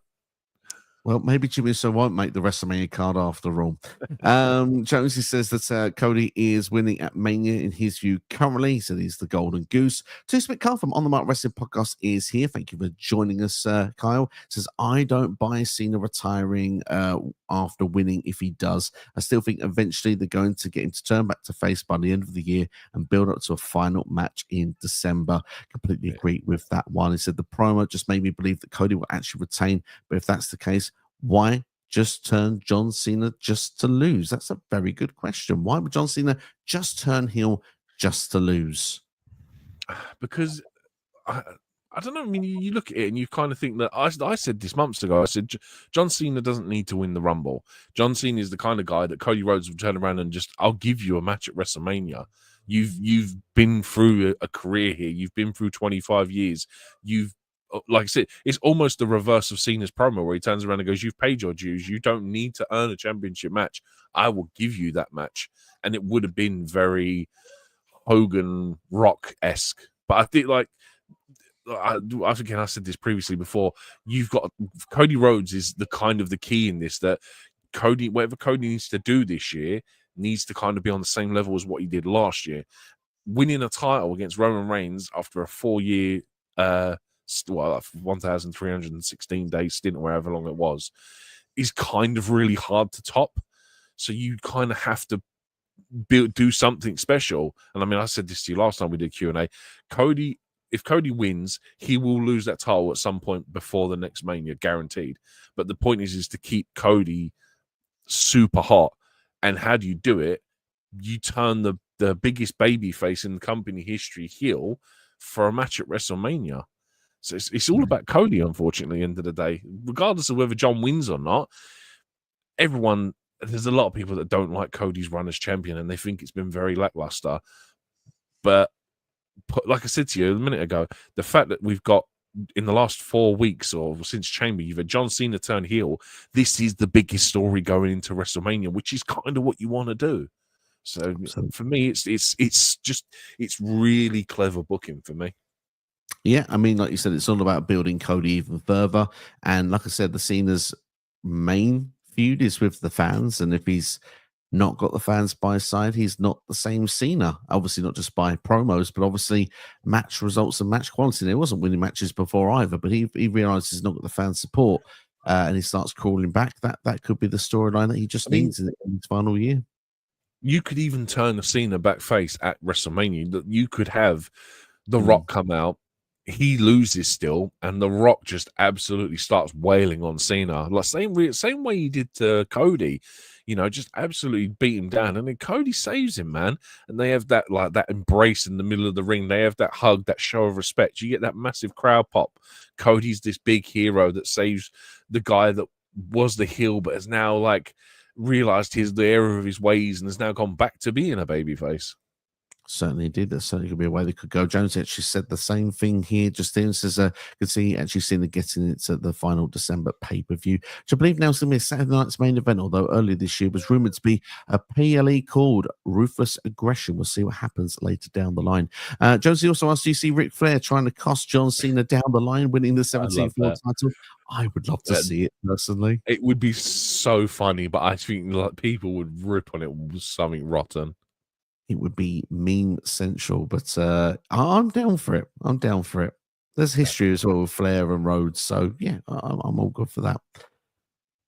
Well, maybe Jimmy Uso won't make the WrestleMania card after all. Jonesy says that Cody is winning at Mania in his view currently. He said he's the golden goose. Two-Spit Carl from On the Mark Wrestling Podcast is here. Thank you for joining us, Kyle. Says, I don't buy Cena retiring after winning if he does. I still think eventually they're going to get him to turn back to face by the end of the year and build up to a final match in December. Completely agree with that one. He said the promo just made me believe that Cody will actually retain, but if that's the case, why just turn John Cena just to lose? That's a very good question. Why would John Cena just turn heel just to lose? Because I don't know. I mean, you look at it and you kind of think that I said this months ago. I said John Cena doesn't need to win the Rumble. John Cena is the kind of guy that Cody Rhodes will turn around and just, I'll give you a match at WrestleMania. You've been through a career here. You've been through 25 years. Like I said, it's almost the reverse of Cena's promo where he turns around and goes, you've paid your dues. You don't need to earn a championship match. I will give you that match. And it would have been very Hogan Rock-esque. But I think, I think I said this previously before, you've got Cody Rhodes is the kind of the key in this, that whatever Cody needs to do this year needs to kind of be on the same level as what he did last year. Winning a title against Roman Reigns after a 4-year 1,316 days stint or however long it was is kind of really hard to top. So you kind of have to do something special. And I mean, I said this to you last time we did Q&A. If Cody wins, he will lose that title at some point before the next Mania, guaranteed. But the point is to keep Cody super hot. And how do you do it? You turn the biggest baby face in the company history heel for a match at WrestleMania. So it's all about Cody, unfortunately, at the end of the day. Regardless of whether John wins or not, there's a lot of people that don't like Cody's run as champion and they think it's been very lackluster. But like I said to you a minute ago, the fact that we've got in the last 4 weeks or since Chamber, you've had John Cena turn heel. This is the biggest story going into WrestleMania, which is kind of what you want to do. So for me, it's really clever booking for me. Yeah, I mean, like you said, it's all about building Cody even further. And like I said, the Cena's main feud is with the fans. And if he's not got the fans by his side, he's not the same Cena. Obviously, not just by promos, but obviously match results and match quality. He wasn't winning matches before either, but he realizes he's not got the fan support and he starts crawling back. That could be the storyline that he just needs in his final year. You could even turn the Cena back face at WrestleMania. You could have The Rock come out. He loses still, and The Rock just absolutely starts wailing on Cena. Like same way he did to Cody. just absolutely beat him down. And then Cody saves him, man. And they have that embrace in the middle of the ring. They have that hug, that show of respect. You get that massive crowd pop. Cody's this big hero that saves the guy that was the heel, but has now realized the error of his ways and has now gone back to being a babyface. Certainly did. That certainly could be a way they could go. Jones actually said the same thing here. Justin says, could see actually Cena getting it at the final December pay-per-view, which I believe now is going to be a Saturday night's main event, although earlier this year was rumored to be a PLE called Ruthless Aggression. We'll see what happens later down the line. Jonesy also asked, do you see Ric Flair trying to cost John Cena down the line, winning the 17th World title? I would love to see it personally. It would be so funny, but I think people would rip on it with something rotten. It would be meme central, but I'm down for it. I'm down for it. There's history as well with Flair and Rhodes, so yeah, I'm all good for that.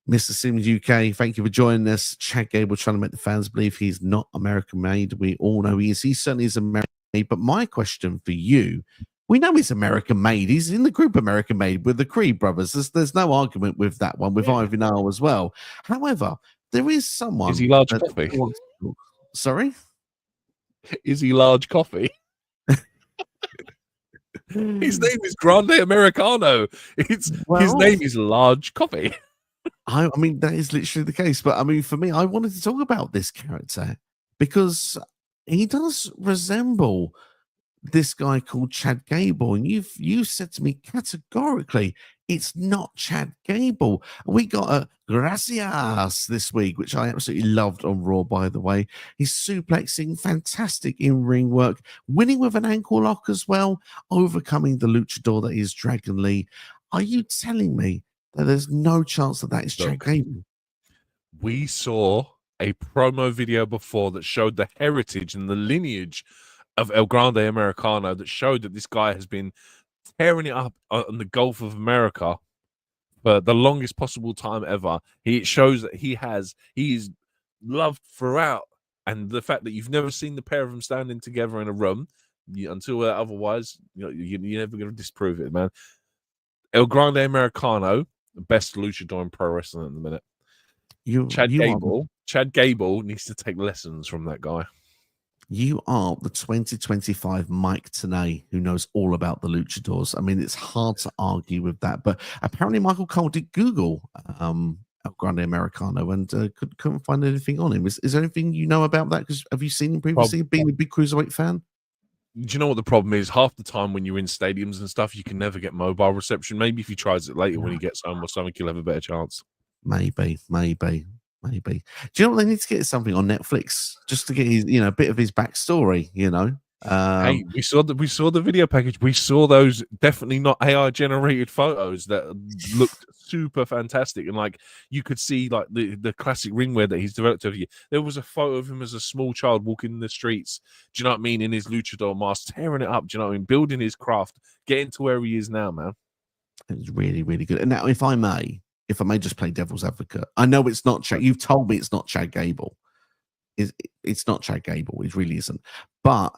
Mr. Sims UK, thank you for joining us. Chad Gable trying to make the fans believe he's not American made. We all know he is. He certainly is American made. But my question for you, we know he's American made. He's in the group American made with the Creed brothers. There's no argument with that one, with Ivy Nile as well. However, there is someone. Is he large coffee? Sorry? Is he large coffee? His name is Grande Americano. His name is large coffee. I mean, that is literally the case. But I mean, for me, I wanted to talk about this character because he does resemble this guy called Chad Gable, and you've said to me categorically it's not Chad Gable. We got a gracias this week, which I absolutely loved on Raw, by the way. He's suplexing, fantastic in-ring work, winning with an ankle lock as well, overcoming the luchador that is Dragon Lee. Are you telling me that there's no chance that is Chad Gable? We saw a promo video before that showed the heritage and the lineage of El Grande Americano, that showed that this guy has been tearing it up on the Gulf of America for the longest possible time ever. It shows that he's loved throughout, and the fact that you've never seen the pair of them standing together in a room until otherwise, you're never going to disprove it, man. El Grande Americano, the best luchador in pro wrestling at the minute. Chad Gable needs to take lessons from that guy. You are the 2025 Mike Tenay, who knows all about the luchadors. I mean, it's hard to argue with that. But apparently, Michael Cole did Google El Grande Americano and couldn't find anything on him. Is there anything you know about that? Because have you seen him previously? Being a big cruiserweight fan? Do you know what the problem is? Half the time when you're in stadiums and stuff, you can never get mobile reception. Maybe if he tries it later when he gets home or something, he'll have a better chance. Maybe. Do you know what, they need to get something on Netflix just to get his, a bit of his backstory, Hey, we saw the video package. We saw those definitely not AI generated photos that looked super fantastic, and you could see the classic ringwear that he's developed over here. There was a photo of him as a small child walking in the streets. Do you know what I mean? In his luchador mask, tearing it up. Do you know what I mean? Building his craft, getting to where he is now, man. It was really, really good. And now, if I may just play devil's advocate, I know it's not Chad. You've told me it's not Chad Gable. It's not Chad Gable. It really isn't. But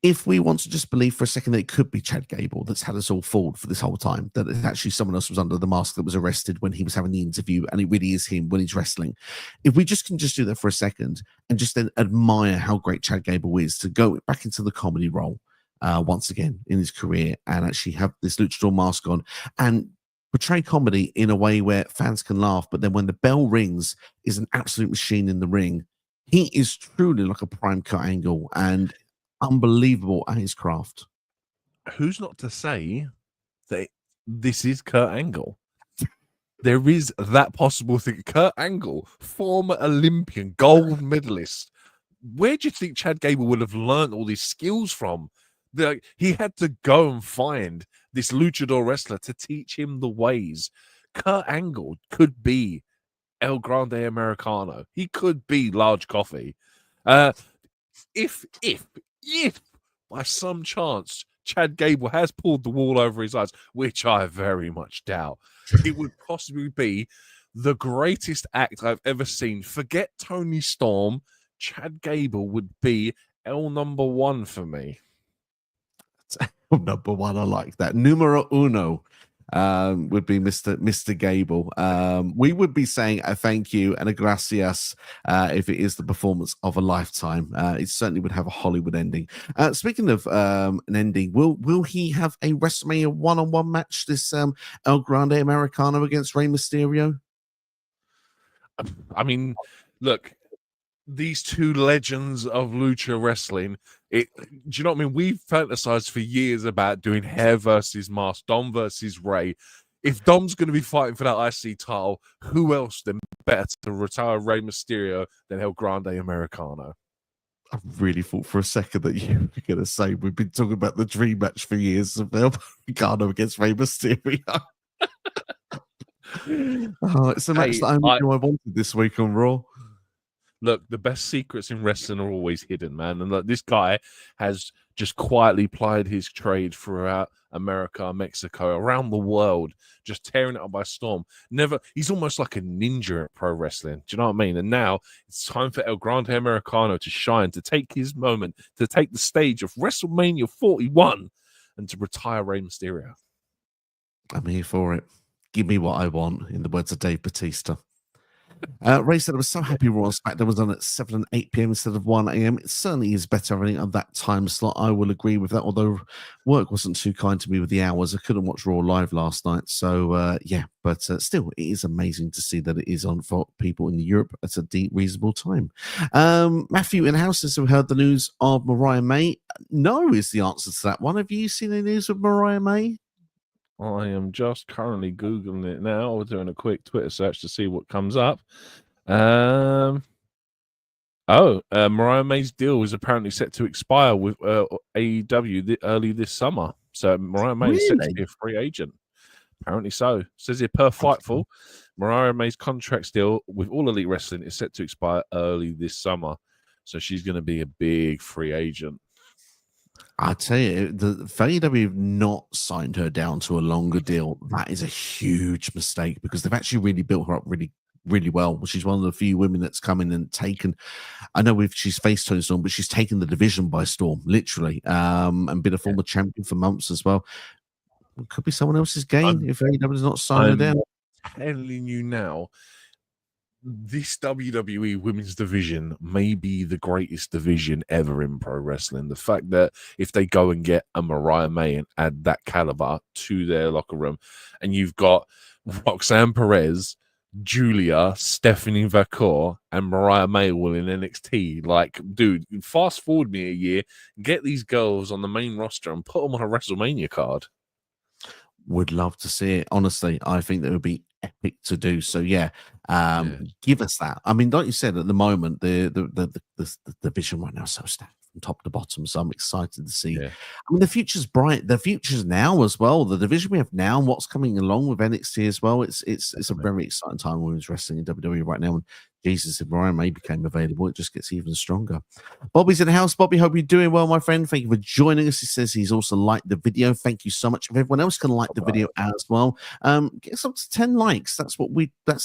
if we want to just believe for a second that it could be Chad Gable that's had us all fooled for this whole time, that it's actually someone else was under the mask that was arrested when he was having the interview, and it really is him when he's wrestling. If we just can just do that for a second and just then admire how great Chad Gable is, to go back into the comedy role once again in his career and actually have this luchador mask on and portray comedy in a way where fans can laugh, but then when the bell rings, is an absolute machine in the ring. He is truly like a prime Kurt Angle and unbelievable at his craft. Who's not to say that this is Kurt Angle? There is that possible thing. Kurt Angle, former Olympian, gold medalist. Where do you think Chad Gable would have learned all these skills from? He had to go and find this luchador wrestler to teach him the ways. Kurt Angle could be El Grande Americano. He could be large coffee. If by some chance Chad Gable has pulled the wool over his eyes, which I very much doubt, it would possibly be the greatest act I've ever seen. Forget Tony Storm. Chad Gable would be L number one for me. Number one, I like that. Numero uno. would be Mr. Gable. We would be saying a thank you and a gracias if it is the performance of a lifetime. It certainly would have a Hollywood ending. Speaking of an ending, will he have a WrestleMania one-on-one match, this El Grande Americano against Rey Mysterio? I mean, look, these two legends of lucha wrestling. Do you know what I mean? We've fantasized for years about doing hair versus mask, Dom versus Ray. If Dom's going to be fighting for that IC title, who else then better to retire Rey Mysterio than El Grande Americano? I really thought for a second that you were going to say we've been talking about the dream match for years of El Gargano against Rey Mysterio. It's a match that I wanted this week on Raw. Look, the best secrets in wrestling are always hidden, man. And like, this guy has just quietly plied his trade throughout America, Mexico, around the world, just tearing it up by storm. He's almost like a ninja at pro wrestling. Do you know what I mean? And now it's time for El Grande Americano to shine, to take his moment, to take the stage of WrestleMania 41 and to retire Rey Mysterio. I'm here for it. Give me what I want, in the words of Dave Bautista. Ray said, I was so happy Raw and SmackDown was on at 7 and 8 p.m. instead of 1 a.m. It certainly is better having on that time slot. I will agree with that, although work wasn't too kind to me with the hours. I couldn't watch Raw live last night. So, but still, it is amazing to see that it is on for people in Europe at a deep, reasonable time. Matthew in house says, we heard the news of Mariah May. No is the answer to that one. Have you seen any news of Mariah May? I am just currently Googling it now. We're doing a quick Twitter search to see what comes up. Mariah May's deal is apparently set to expire with AEW early this summer. So Mariah May is set to be a free agent. Apparently so. It says here, per Fightful, Mariah May's contract deal with All Elite Wrestling is set to expire early this summer. So she's going to be a big free agent. I tell you, the AEW have not signed her down to a longer deal. That is a huge mistake because they've actually really built her up really, really well. She's one of the few women that's come in and taken. I know she's faced Toni Storm, but she's taken the division by storm, literally, and been a former champion for months as well. It could be someone else's gain if AEW does not sign her down. Telling you now, this WWE women's division may be the greatest division ever in pro wrestling. The fact that if they go and get a Mariah May and add that caliber to their locker room, and you've got Roxanne Perez, Julia, Stephanie Vacour, and Mariah May all in NXT. Like, dude, fast forward me a year, get these girls on the main roster and put them on a WrestleMania card. Would love to see it. Honestly, I think that would be epic to do. So give us that. I mean, like you said, at the moment, the division right now is so stacked from top to bottom. So I'm excited to see. Yeah. I mean, the future's bright. The future's now as well. The division we have now and what's coming along with NXT as well. It's a very exciting time when women's wrestling in WWE right now. And Jesus, if Mariah May became available, it just gets even stronger. Bobby's in the house. Bobby, hope you're doing well, my friend. Thank you for joining us. He says he's also liked the video. Thank you so much. If everyone else can like the video as well, get us up to 10 likes. That's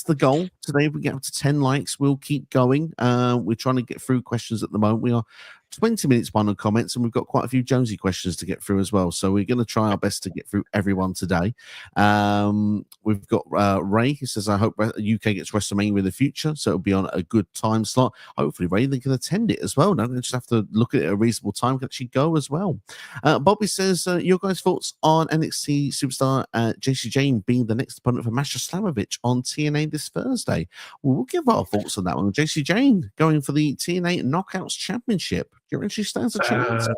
the goal today. If we get up to 10 likes, we'll keep going. We're trying to get through questions at the moment. We are 20 minutes behind on comments, and we've got quite a few Jonesy questions to get through as well. So we're going to try our best to get through everyone today. We've got Ray, who says, I hope UK gets WrestleMania in the future, so it'll be on a good time slot. Hopefully, Ray, they can attend it as well. Don't they just have to look at it at a reasonable time, can actually go as well. Bobby says, your guys' thoughts on NXT superstar JC Jane being the next opponent for Masha Slamovich on TNA this Thursday? We'll give our thoughts on that one. JC Jane going for the TNA Knockouts Championship. Do you reckon she stands a chance?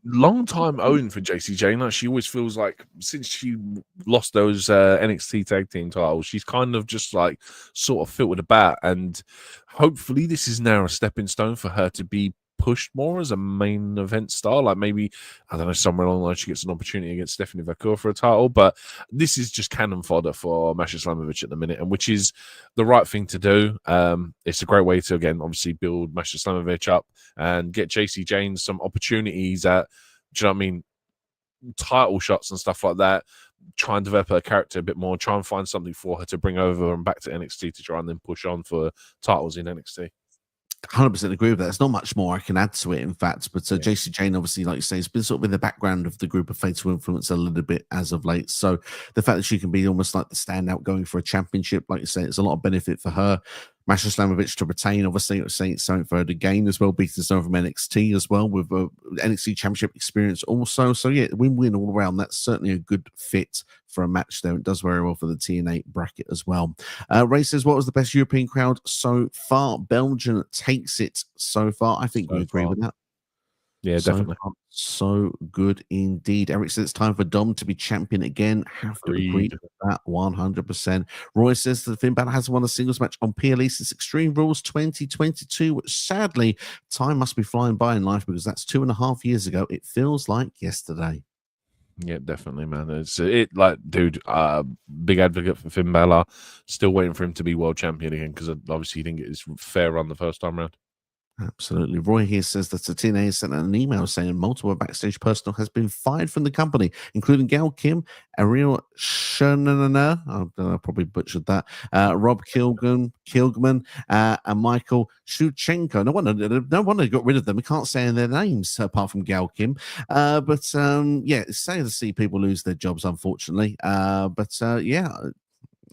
Long time owing for JC Jane. Like, she always feels like since she lost those NXT tag team titles, she's kind of just like sort of filtered about. And hopefully this is now a stepping stone for her to be pushed more as a main event star. Like maybe, I don't know, somewhere along the line she gets an opportunity against Stephanie Vacour for a title. But this is just cannon fodder for Masha Slamovich at the minute, and which is the right thing to do. It's a great way to, again, obviously build Masha Slamovich up and get JC Jane some opportunities at, do you know what I mean, title shots and stuff like that. Try and develop her character a bit more. Try and find something for her to bring over and back to NXT to try and then push on for titles in NXT. 100% agree with that. There's not much more I can add to it, in fact. But JC Jane, obviously, like you say, has been sort of in the background of the group of Fatal Influence a little bit as of late. So the fact that she can be almost like the standout going for a championship, like you say, it's a lot of benefit for her. Masha Slamovich to retain, obviously, it was saying it's something for her to gain as well, beating someone from NXT as well with NXT Championship experience also. So yeah, win-win all around. That's certainly a good fit for a match there. It does very well for the TNA bracket as well. Ray says, what was the best European crowd so far? Belgium takes it so far. I think we agree with that. Yeah, definitely. So good indeed. Eric says it's time for Dom to be champion again. Have to agree with that 100%. Roy says that Finn Balor hasn't won a singles match on PLE since Extreme Rules 2022, which sadly, time must be flying by in life because that's 2.5 years ago. It feels like yesterday. Yeah, definitely, man. It's like, dude, big advocate for Finn Balor. Still waiting for him to be world champion again because obviously he didn't get his fair run the first time around. Absolutely. Roy here says that TNA sent an email saying multiple backstage personnel has been fired from the company, including Gail Kim, Ariel Shanana, I probably butchered that, Rob Kilgman, and Michael Shuchenko. No wonder got rid of them. We can't say their names apart from Gail Kim. Yeah, it's sad to see people lose their jobs, unfortunately. Yeah,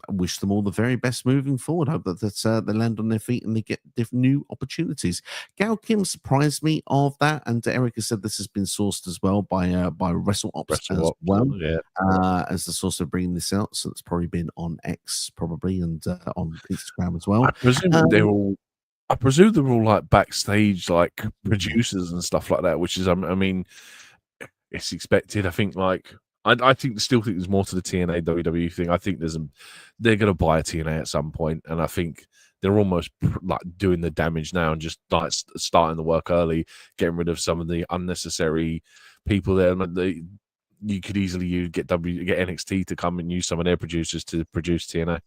I wish them all the very best moving forward. Hope that they land on their feet and they get different new opportunities. Gail Kim surprised me of that, and Erica said this has been sourced as well by WrestleOps as well, as the source of bringing this out. So it's probably been on X probably and on Instagram as well. I presume they're all like backstage, like producers and stuff like that, which is, I mean, it's expected. I think I still think there's more to the TNA WWE thing. I think they're going to buy a TNA at some point, and I think they're almost like doing the damage now and just like starting the work early, getting rid of some of the unnecessary people there. You could easily get NXT to come and use some of their producers to produce TNA.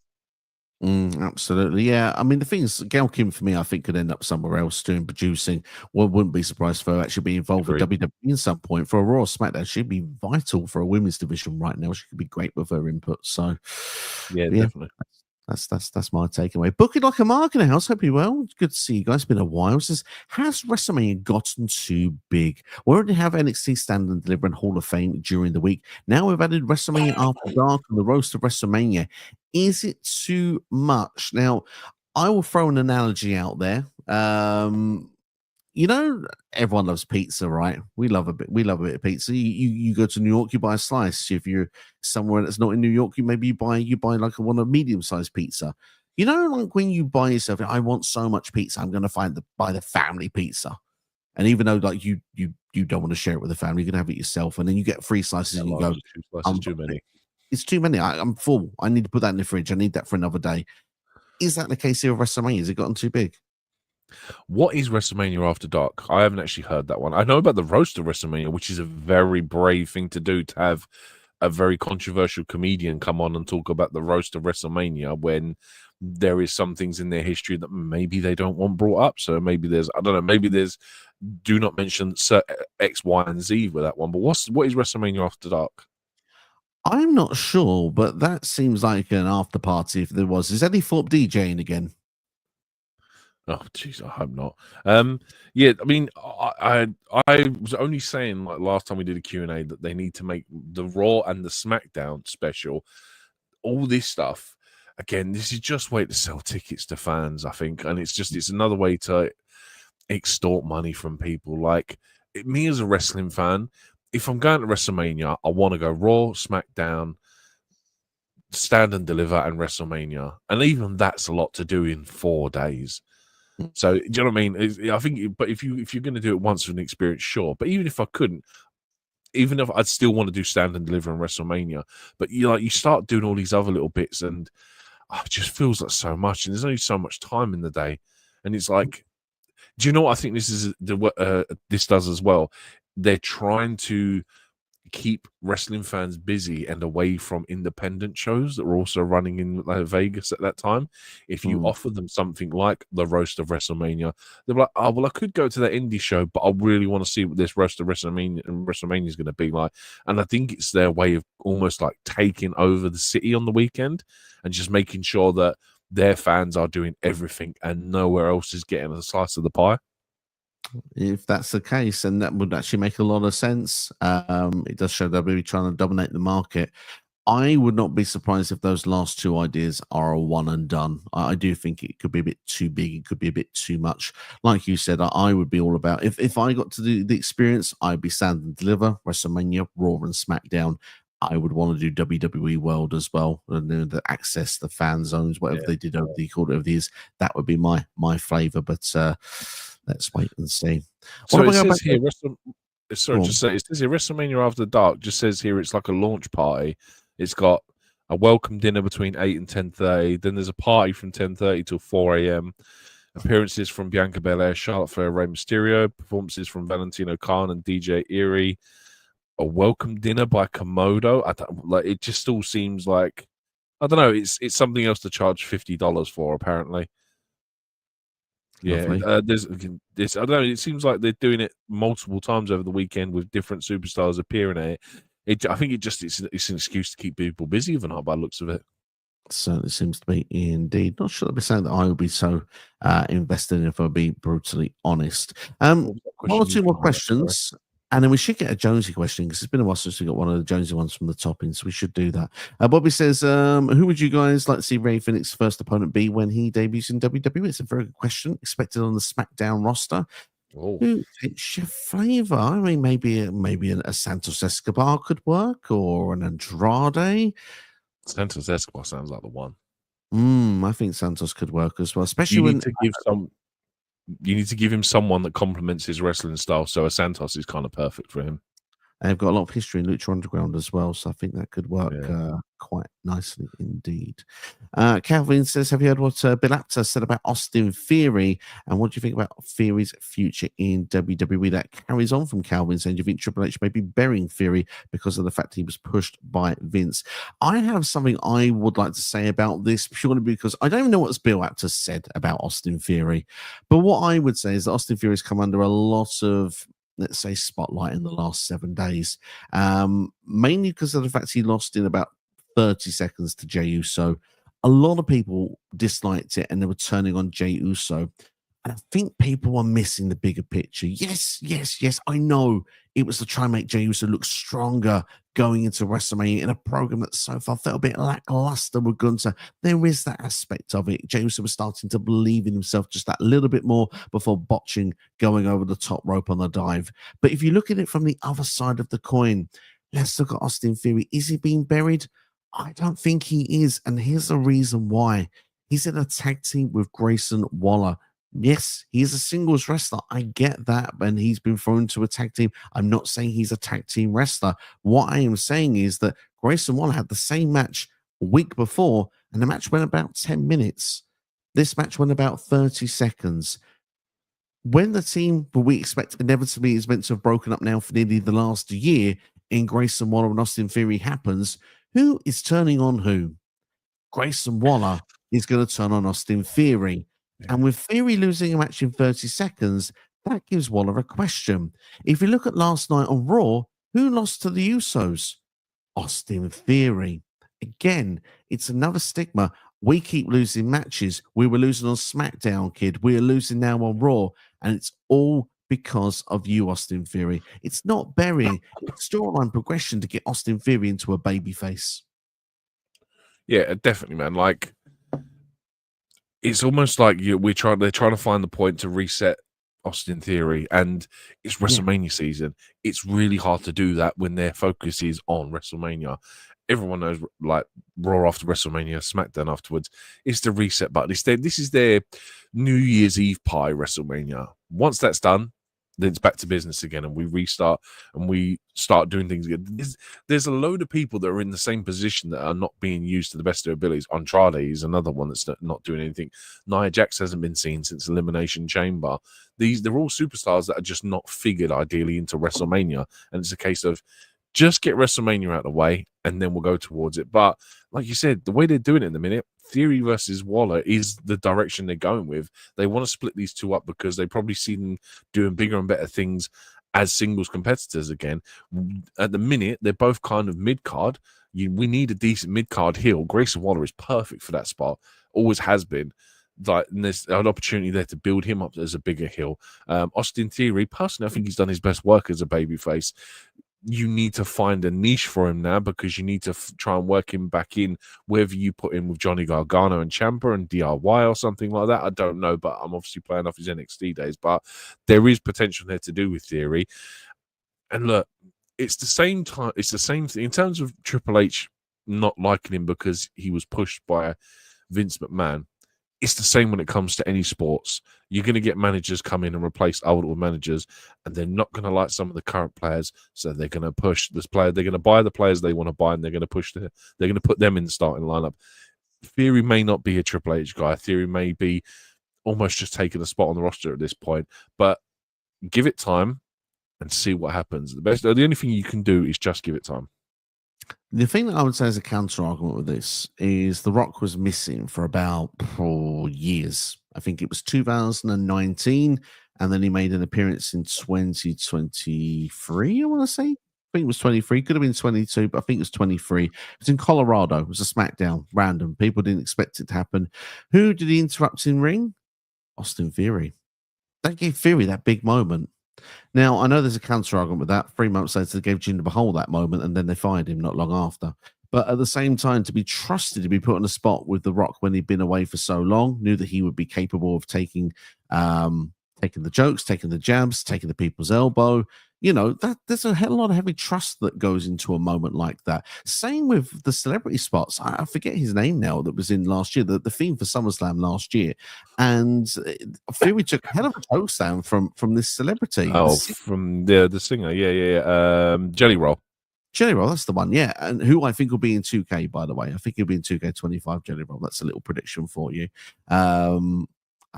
Absolutely, yeah. I mean, the thing is, Gail Kim for me, I think could end up somewhere else doing producing. Well, wouldn't be surprised for her actually be involved with WWE at some point. For a Raw SmackDown, she'd be vital for a women's division right now. She could be great with her input. So, yeah. Definitely. That's my takeaway. Booking like a mark in the house. Hope you're well. Good to see you guys. It's been a while. It says, has WrestleMania gotten too big? We already have NXT Stand and Deliver and Hall of Fame during the week. Now we've added WrestleMania After Dark and the roast of WrestleMania. Is it too much? Now, I will throw an analogy out there. Everyone loves pizza, right? We love a bit of pizza. You go to New York, you buy a slice. If you're somewhere that's not in New York, you buy like a medium-sized pizza. Like when you buy yourself, I want so much pizza, I'm gonna buy the family pizza. And even though like you don't want to share it with the family, you can have it yourself, and then you get 3 slices and you go, 2 slices too many. It's too many. I'm full. I need to put that in the fridge. I need that for another day. Is that the case here with WrestleMania? Has it gotten too big? What is WrestleMania After Dark? I haven't actually heard that one. I know about the roast of WrestleMania, which is a very brave thing to do, to have a very controversial comedian come on and talk about the roast of WrestleMania when there is some things in their history that maybe they don't want brought up. So maybe there's do not mention X, Y, and Z with that one. But what is WrestleMania After Dark? I'm not sure, but that seems like an after party if there was. Is Eddie Thorpe DJing again? Oh, jeez, I hope not. Yeah, I mean, I was only saying like last time we did a Q&A that they need to make the Raw and the SmackDown special, all this stuff. Again, this is just a way to sell tickets to fans, I think, and it's another way to extort money from people. Like me as a wrestling fan, if I'm going to WrestleMania, I want to go Raw, SmackDown, Stand and Deliver, and WrestleMania, and even that's a lot to do in 4 days. So do you know what I mean? I think, but if you're going to do it once for an experience, sure. But even if I couldn't, even if I'd still want to do Stand and Deliver and WrestleMania, but you start doing all these other little bits, and it just feels like so much. And there's only so much time in the day, and it's like, do you know what I think this does as well? They're trying to keep wrestling fans busy and away from independent shows that were also running in Vegas at that time. If you offer them something like the roast of WrestleMania, they're like, oh, well, I could go to that indie show, but I really want to see what this roast of WrestleMania is going to be like. And I think it's their way of almost like taking over the city on the weekend and just making sure that their fans are doing everything and nowhere else is getting a slice of the pie. If that's the case, and that would actually make a lot of sense. It does show WWE trying to dominate the market. I would not be surprised if those last two ideas are a one and done. I do think it could be a bit too big. It could be a bit too much. Like you said, I would be all about, if I got to do the experience, I'd be Stand and Deliver, WrestleMania, Raw, and SmackDown. I would want to do WWE World as well, and then the access, the fan zones, whatever they did over the quarter of these. That would be my flavor. But let's wait and see. So it says here, sorry, just say it says here, WrestleMania After Dark. Just says here it's like a launch party. It's got a welcome dinner between 8 and 10:30. Then there's a party from 10:30 till 4 a.m. Appearances from Bianca Belair, Charlotte Flair, Rey Mysterio. Performances from Valentino Khan and DJ Erie. A welcome dinner by Komodo. I don't, like, it just all seems like, I don't know. It's something else to charge $50 for, apparently. Yeah, there's this. I don't know. It seems like they're doing it multiple times over the weekend with different superstars appearing at it. I think it's an excuse to keep people busy, even by the looks of it. Certainly seems to be indeed. Not sure I'd be saying that I would be so invested in, if I'll be brutally honest. One or two more questions, and then we should get a Jonesy question, because it's been a while since we got one of the Jonesy ones from the top in, so we should do that. Bobby says, who would you guys like to see Rey Fenix's first opponent be when he debuts in WWE? It's a very good question. Expected on the SmackDown roster. Who takes your flavor? I mean, maybe a Santos Escobar could work, or an Andrade. Santos Escobar sounds like the one. I think Santos could work as well, especially you need to give him someone that complements his wrestling style. So a Santos is kind of perfect for him. They've got a lot of history in Lucha Underground as well, so I think that could work quite nicely indeed. Calvin says, have you heard what Bill Apter said about Austin Theory, and what do you think about Theory's future in WWE? That carries on from Calvin saying, do you think Triple H may be burying Theory because of the fact he was pushed by Vince? I have something I would like to say about this, purely because I don't even know what Bill Apter said about Austin Theory, but what I would say is that Austin Theory has come under a lot of, let's say, spotlight in the last 7 days, mainly because of the fact he lost in about 30 seconds to Jey Uso. A lot of people disliked it, and they were turning on Jey Uso. And I think people are missing the bigger picture. Yes, I know it was to try and make Jey Uso look stronger going into WrestleMania in a program that so far felt a bit lackluster with Gunther. There is that aspect of it. Jey Uso was starting to believe in himself just that little bit more before botching going over the top rope on the dive. But if you look at it from the other side of the coin, let's look at Austin Theory. Is he being buried? I don't think he is. And here's the reason why. He's in a tag team with Grayson Waller. Yes, he is a singles wrestler. I get that, and he's been thrown to a tag team. I'm not saying he's a tag team wrestler. What I am saying is that Grayson Waller had the same match a week before, and the match went about 10 minutes. This match went about 30 seconds. When the team that we expect inevitably is meant to have broken up now for nearly the last year in Grayson Waller and Austin Theory happens, who is turning on who? Grayson Waller is going to turn on Austin Theory. And with Theory losing a match in 30 seconds, that gives Waller a question. If you look at last night on Raw, who lost to the Usos? Austin Theory. Again, it's another stigma. We keep losing matches. We were losing on SmackDown, kid. We are losing now on Raw. And it's all because of you, Austin Theory. It's not burying. It's storyline progression to get Austin Theory into a babyface. Yeah, definitely, man. Like, it's almost like they're trying to find the point to reset Austin Theory, and it's WrestleMania season. It's really hard to do that when their focus is on WrestleMania. Everyone knows, like, Raw after WrestleMania, SmackDown afterwards. It's the reset button. This is their New Year's Eve pie, WrestleMania. Once that's done, then it's back to business again, and we restart and we start doing things again. There's a load of people that are in the same position that are not being used to the best of their abilities. Andrade is another one that's not doing anything. Nia Jax hasn't been seen since Elimination Chamber. They're all superstars that are just not figured ideally into WrestleMania, and it's a case of just get WrestleMania out of the way, and then we'll go towards it. But like you said, the way they're doing it in the minute, Theory versus Waller is the direction they're going with. They want to split these two up because they probably see them doing bigger and better things as singles competitors again. At the minute, they're both kind of mid-card. We need a decent mid-card heel. Grayson Waller is perfect for that spot. always has been. Like, and there's an opportunity there to build him up as a bigger heel. Austin Theory, personally, I think he's done his best work as a babyface. You need to find a niche for him now, because you need to try and work him back in, whether you put him with Johnny Gargano and Ciampa and DIY or something like that. I don't know, but I'm obviously playing off his NXT days. But there is potential there to do with Theory. And look, it's the same time. It's the same thing in terms of Triple H not liking him because he was pushed by Vince McMahon. It's the same when it comes to any sports. You're going to get managers come in and replace older managers, and they're not going to like some of the current players, so they're going to push this player. They're going to buy the players they want to buy, and they're going to they're going to put them in the starting lineup. Theory may not be a Triple H guy. Theory may be almost just taking a spot on the roster at this point, but give it time and see what happens. The only thing you can do is just give it time. The thing that I would say as a counter argument with this is The Rock was missing for about 4 years. I think it was 2019, and then he made an appearance in 2023, I want to say. I think it was 23. Could have been 22, but I think it was 23. It was in Colorado. It was a SmackDown, random. People didn't expect it to happen. Who did he interrupt in ring? Austin Theory. That gave Theory that big moment. Now, I know there's a counter argument with that. 3 months later, they gave Jinder Mahal that moment, and then they fired him not long after. But at the same time, to be trusted to be put on a spot with The Rock when he'd been away for so long, knew that he would be capable of taking the jokes, taking the jabs, taking the people's elbow. You know, there's a hell of a lot of heavy trust that goes into a moment like that. Same with the celebrity spots. I forget his name now, that was in last year, the theme for SummerSlam last year. And Theory took a hell of a choke down from this celebrity. From the singer. Yeah. Jelly Roll. Jelly Roll, that's the one, yeah. And who I think will be in 2K, by the way. I think he'll be in 2K25, Jelly Roll. That's a little prediction for you. I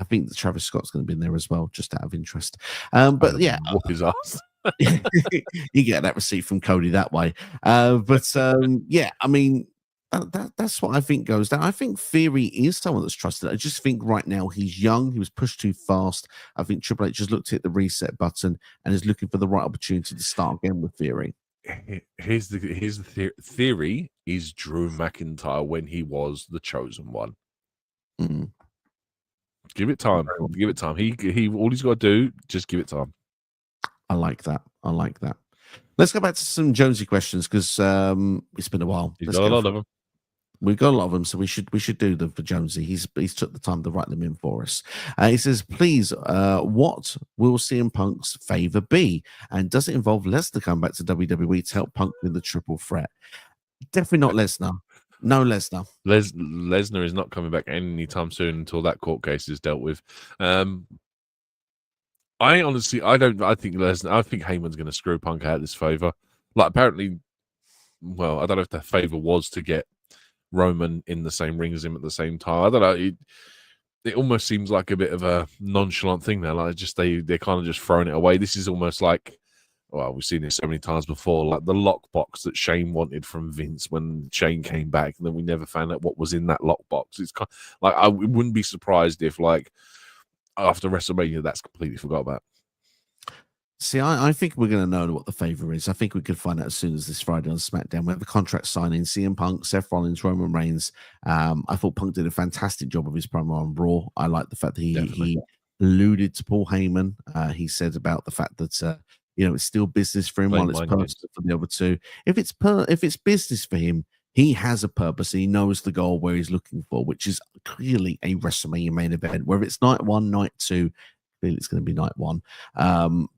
think that Travis Scott's going to be in there as well, just out of interest. But yeah. Whoop his ass. You get that receipt from Cody that way. Yeah, I mean, that's what I think goes down. I think Theory is someone that's trusted. I just think right now he's young. He was pushed too fast. I think Triple H just looked at the reset button and is looking for the right opportunity to start again with Theory. Here's the theory is Drew McIntyre when he was the chosen one. Mm. Give it time. Give it time. He all he's got to do, just give it time. I like that. Let's go back to some Jonesy questions, because it's been a while. He's got a lot of them. We've got a lot of them, so we should do them for Jonesy. He's took the time to write them in for us. He says, please, what will CM Punk's favor be? And does it involve Lesnar coming back to WWE to help Punk win the triple threat? Definitely not Lesnar. No Lesnar. Lesnar is not coming back anytime soon until that court case is dealt with. I think Lesnar. I think Heyman's going to screw Punk out of this favor. Like, apparently, well, I don't know if the favor was to get Roman in the same ring as him at the same time. I don't know. It almost seems like a bit of a nonchalant thing now. Like, just they're kind of just throwing it away. This is almost like, well, we've seen this so many times before, like the lockbox that Shane wanted from Vince when Shane came back, and then we never found out what was in that lockbox. It's kind of, like, I wouldn't be surprised if, like, after WrestleMania, that's completely forgot about. See, I think we're going to know what the favor is. I think we could find out as soon as this Friday on SmackDown. We have the contract signing, CM Punk, Seth Rollins, Roman Reigns. I thought Punk did a fantastic job of his promo on Raw. I like the fact that he alluded to Paul Heyman. He said about the fact that it's still business for him while it's personal for the other two. If it's business for him, he has a purpose. He knows the goal where he's looking for, which is clearly a WrestleMania main event. Whether it's night 1, night 2, clearly it's going to be night 1.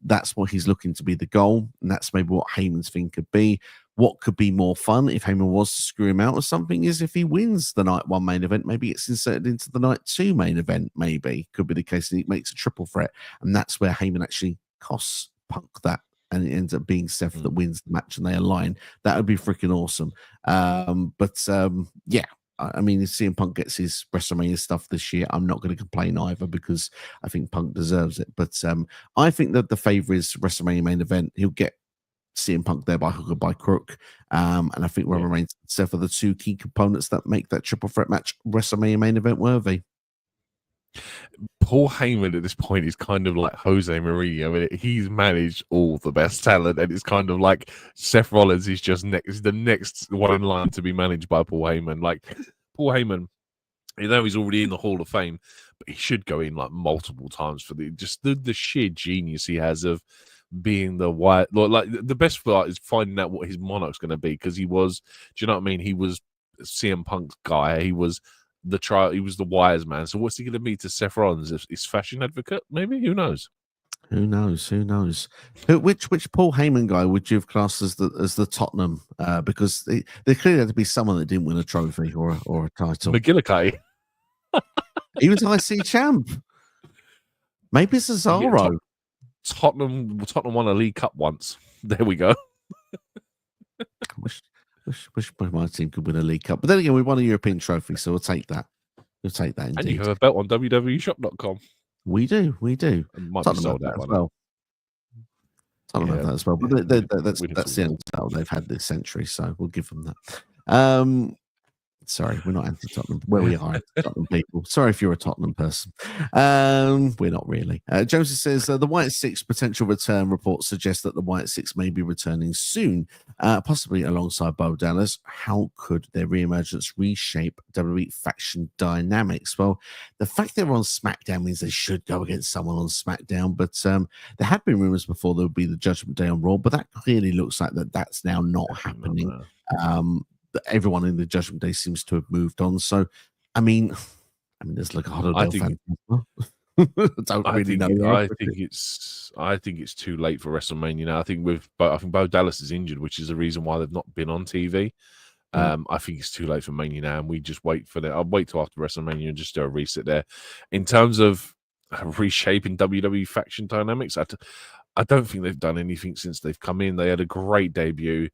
That's what he's looking to be the goal, and that's maybe what Heyman's thing could be. What could be more fun if Heyman was to screw him out or something is if he wins the night 1 main event, maybe it's inserted into the night 2 main event. Maybe could be the case, and it makes a triple threat, and that's where Heyman actually costs Punk that, and it ends up being Seth that wins the match and they align. That would be freaking awesome. Yeah, I mean, if CM Punk gets his WrestleMania stuff this year, I'm not going to complain either, because I think Punk deserves it. But I think that the favor is WrestleMania main event. He'll get CM Punk there by hook or by crook. And I think Roman Reigns and Seth are the two key components that make that triple threat match WrestleMania main event worthy. Paul Heyman at this point is kind of like Jose Mourinho. I mean, he's managed all the best talent, and it's kind of like Seth Rollins is just the next one in line to be managed by Paul Heyman. Like, Paul Heyman You know, he's already in the Hall of Fame, but he should go in like multiple times for the sheer genius he has of being the white. Like the best part is finding out what his monarch's going to be, because he was. Do you know what I mean? He was CM Punk's guy. He was He was the wise man. So what's he going to be to Seth Rollins? His fashion advocate? Maybe, who knows? Who knows? Who knows? Which Paul Heyman guy would you have classed as the Tottenham? Because there clearly had to be someone that didn't win a trophy or a title. McGillicuddy. He was IC champ. Maybe Cesaro. Tottenham won a League Cup once. There we go. Wish my team could win a League Cup. But then again, we won a European trophy, so we'll take that. We'll take that indeed. And you have a belt on WWEshop.com. We do. Might be sold out as well. Something like that as well. But that's the only title they've had this century, so we'll give them that. Sorry, we're not anti-Tottenham. Well, we are Tottenham people. Sorry if you're a Tottenham person. We're not really. Joseph says the White Six potential return report suggests that the White Six may be returning soon, possibly alongside Bo Dallas. How could their reemergence reshape WWE faction dynamics? Well, the fact they're on SmackDown means they should go against someone on SmackDown, but there had been rumors before there would be the Judgment Day on Raw, but that clearly looks like that's now not happening. Everyone in the Judgment Day seems to have moved on. So, I mean, there's like a Holiday fan. I think it's too late for WrestleMania now. I think Bo Dallas is injured, which is the reason why they've not been on TV. I think it's too late for Mania now, and we just wait for that. I'll wait till after WrestleMania and just do a reset there. In terms of reshaping WWE faction dynamics, I don't think they've done anything since they've come in. They had a great debut.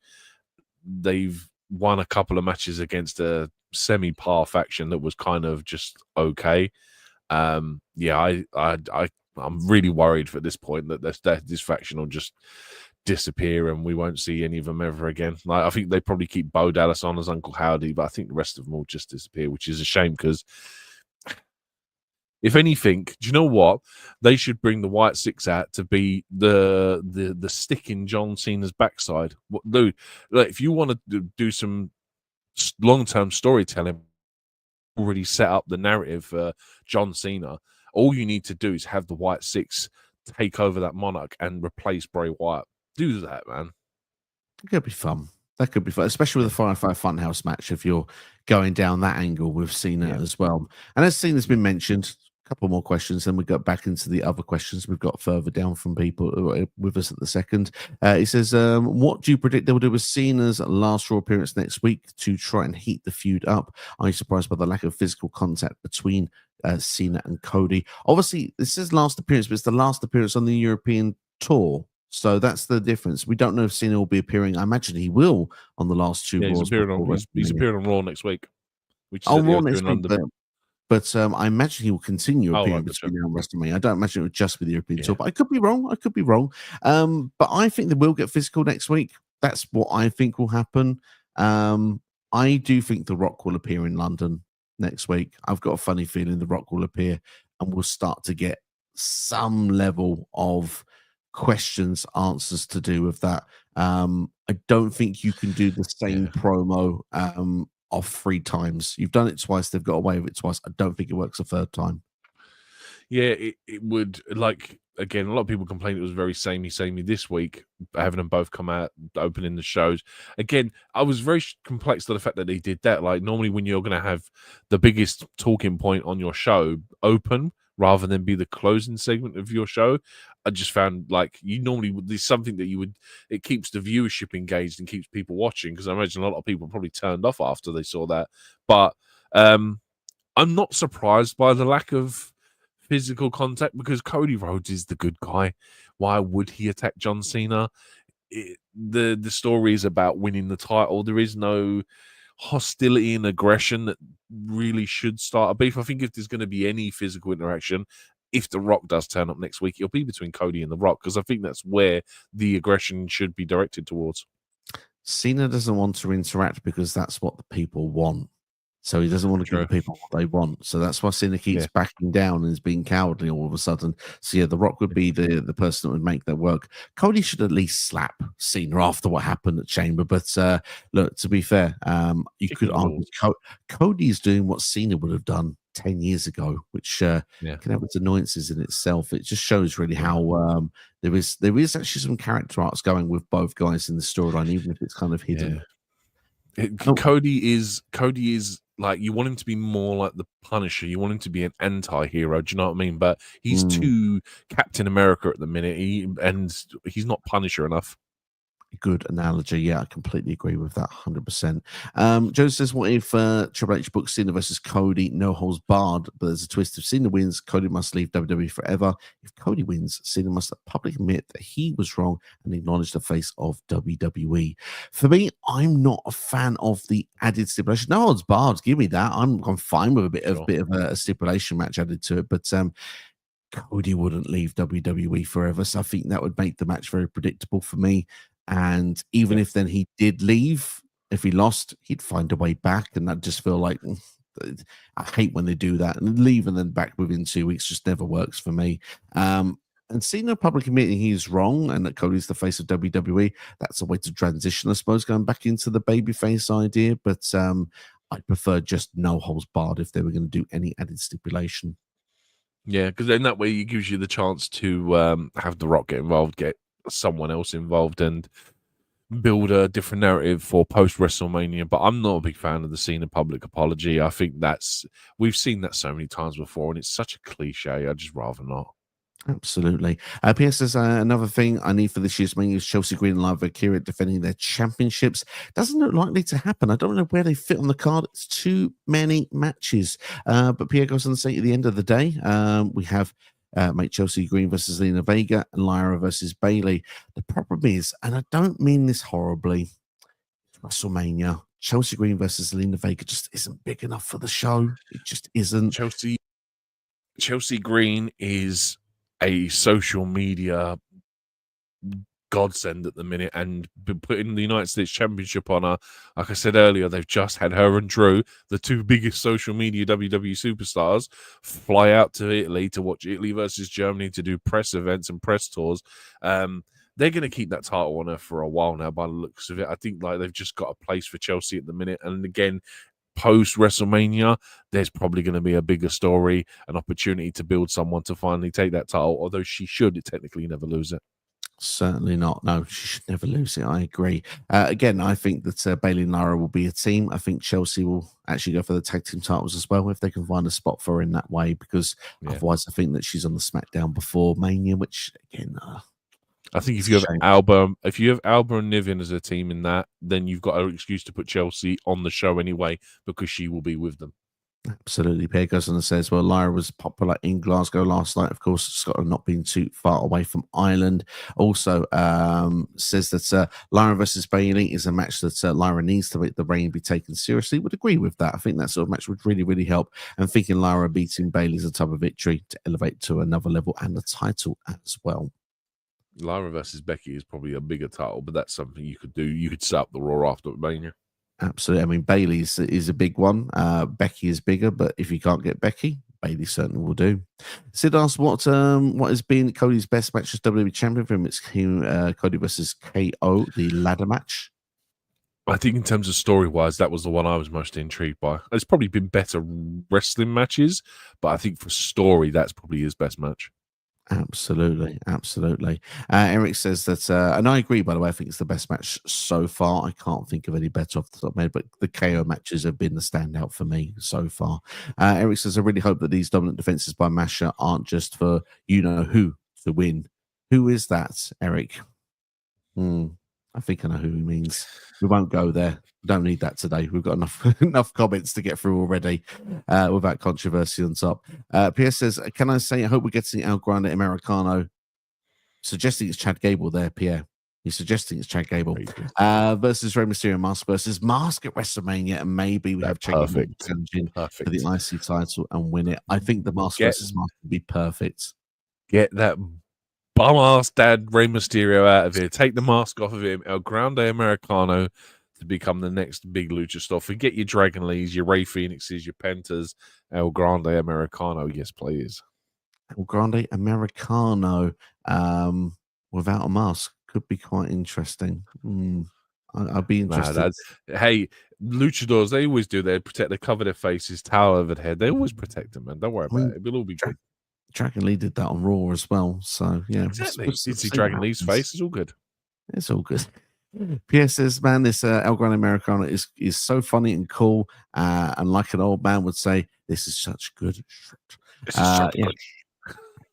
They've won a couple of matches against a semi-par faction that was kind of just okay. I'm really worried at this point that this faction will just disappear and we won't see any of them ever again. Like, I think they probably keep Bo Dallas on as Uncle Howdy, but I think the rest of them will just disappear, which is a shame, because if anything, do you know what? They should bring the White Six out to be the stick in John Cena's backside. Dude, like, if you want to do some long-term storytelling, already set up the narrative for John Cena, all you need to do is have the White Six take over that monarch and replace Bray Wyatt. Do that, man. It could be fun. That could be fun, especially with the Firefly Funhouse match, if you're going down that angle with Cena as well. And as Cena's been mentioned, a couple more questions, then we got back into the other questions we've got further down from people who are with us at the second. He says, what do you predict they will do with Cena's last Raw appearance next week to try and heat the feud up? Are you surprised by the lack of physical contact between Cena and Cody? Obviously, this is last appearance, but it's the last appearance on the European Tour. So that's the difference. We don't know if Cena will be appearing. I imagine he will on the last two. He's appearing on Raw next week. Raw next week. But I imagine he will continue appearing between now and WrestleMania. I don't imagine it would just be the European Tour, but I could be wrong. But I think they will get physical next week. That's what I think will happen. I do think The Rock will appear in London next week. I've got a funny feeling The Rock will appear and we'll start to get some level of questions, answers to do with that. I don't think you can do the same promo off 3 times. You've done it twice, they've got away with it twice. I don't think it works a third time. Yeah, it would. Like, again, a lot of people complained it was very samey this week, having them both come out opening the shows. Again, I was very complex to the fact that they did that. Like, normally when you're going to have the biggest talking point on your show open rather than be the closing segment of your show, I just found like there's something that it keeps the viewership engaged and keeps people watching, because I imagine a lot of people probably turned off after they saw that. But I'm not surprised by the lack of physical contact, because Cody Rhodes is the good guy. Why would he attack John Cena? The story is about winning the title. There is no hostility and aggression that really should start a beef. I think if there's going to be any physical interaction, if The Rock does turn up next week, it'll be between Cody and The Rock, because I think that's where the aggression should be directed towards. Cena doesn't want to interact because that's what the people want. So he doesn't want to give True. the people what they want. So that's why Cena keeps backing down and is being cowardly all of a sudden. So yeah, The Rock would be the person that would make that work. Cody should at least slap Cena after what happened at Chamber. But look, to be fair, you could argue Cody's doing what Cena would have done 10 years ago, which can have its annoyances in itself. It just shows really how there is actually some character arcs going with both guys in the storyline, even if it's kind of hidden. Cody is like, you want him to be more like the Punisher. You want him to be an anti-hero. Do you know what I mean? But he's too Captain America at the minute. He's not Punisher enough. Good analogy. Yeah, I completely agree with that 100%. Joe says, what if Triple H books Cena versus Cody, no holds barred, but there's a twist. If Cena wins, Cody must leave WWE forever. If Cody wins, Cena must publicly admit that he was wrong and acknowledge the face of WWE. For me, I'm not a fan of the added stipulation. No holds barred, give me that. I'm fine with a bit of a stipulation match added to it, but Cody wouldn't leave WWE forever, so I think that would make the match very predictable for me. And even if then he did leave, if he lost, he'd find a way back. And that just feel like, I hate when they do that. And leave and then back within 2 weeks just never works for me. And Cena publicly admitting he's wrong and that Cody's the face of WWE, that's a way to transition, I suppose, going back into the babyface idea. But I prefer just no holds barred if they were going to do any added stipulation. Yeah, because then that way it gives you the chance to have The Rock get involved, get someone else involved, and build a different narrative for post WrestleMania. But I'm not a big fan of the Cena public apology. I think we've seen that so many times before, and it's such a cliche. I'd just rather not. Absolutely. P.S. says another thing I need for this year's Mania is Chelsea Green and Live Akira defending their championships. Doesn't look likely to happen. I don't know where they fit on the card. It's too many matches. But Pierre goes on to say at the end of the day, we have make Chelsea Green versus Lena Vega and Lyra versus Bailey. The problem is, and I don't mean this horribly, WrestleMania, Chelsea Green versus Lena Vega just isn't big enough for the show. It just isn't. Chelsea Green is a social media godsend at the minute, and been putting the United States Championship on her. Like I said earlier, they've just had her and Drew, the two biggest social media WWE superstars, fly out to Italy to watch Italy versus Germany to do press events and press tours. They're going to keep that title on her for a while now, by the looks of it. I think like they've just got a place for Chelsea at the minute, and again, post WrestleMania, there's probably going to be a bigger story, an opportunity to build someone to finally take that title, although she should technically never lose it. Certainly not. No, she should never lose it. I agree. Again, I think that Bailey and Lyra will be a team. I think Chelsea will actually go for the tag team titles as well if they can find a spot for her in that way, because otherwise I think that she's on the SmackDown before Mania, which again, I think if you have Alba and Niven as a team in that, then you've got an excuse to put Chelsea on the show anyway, because she will be with them. Absolutely. Pierre goes on and says, well, Lyra was popular in Glasgow last night. Of course, Scotland not being too far away from Ireland. Also says that Lyra versus Bailey is a match that Lyra needs to make the reign be taken seriously. Would agree with that. I think that sort of match would really, really help. And thinking Lyra beating Bailey is a type of victory to elevate to another level and the title as well. Lyra versus Becky is probably a bigger title, but that's something you could do. You could set up the Raw after Mania. Absolutely. I mean, Bailey is a big one. Becky is bigger, but if you can't get Becky, Bailey certainly will do. Sid asked what has been Cody's best match as WWE champion for him. It's Cody versus KO, the ladder match. I think in terms of story-wise, that was the one I was most intrigued by. There's probably been better wrestling matches, but I think for story, that's probably his best match. Absolutely. Eric says that, and I agree, by the way, I think it's the best match so far. I can't think of any better off the top of my head, but the KO matches have been the standout for me so far. Eric says, I really hope that these dominant defenses by Masha aren't just for you-know-who to win. Who is that, Eric? I think I know who he means. We won't go there. We don't need that today. We've got enough comments to get through already without controversy on top. Pierre says, can I say, I hope we're getting El Grande Americano. Suggesting it's Chad Gable there, Pierre. He's suggesting it's Chad Gable. Versus Rey Mysterio Mask versus Mask at WrestleMania. And maybe we have Chad Gable challenging for the IC title and win it. I think the Mask versus Mask would be perfect. Get that bum-ass dad Rey Mysterio out of here. Take the mask off of him. El Grande Americano to become the next big lucha star. Forget your Dragon Lees, your Ray Phoenixes, your Pentas, El Grande Americano. Yes, please. El Grande Americano without a mask could be quite interesting. I'd be Nah, interested. hey, luchadors, they always do. They protect. They cover their faces, towel over their head. They always protect them, man. Don't worry about it. It'll all be good. Dragon Lee did that on Raw as well. So yeah, Exactly. Did see see Dragon what Lee's happens. face? It's all good. It's all good. PS says, man, this El Grande Americano is so funny and cool. And like an old man would say, this is such good shit. This is such Yeah, good.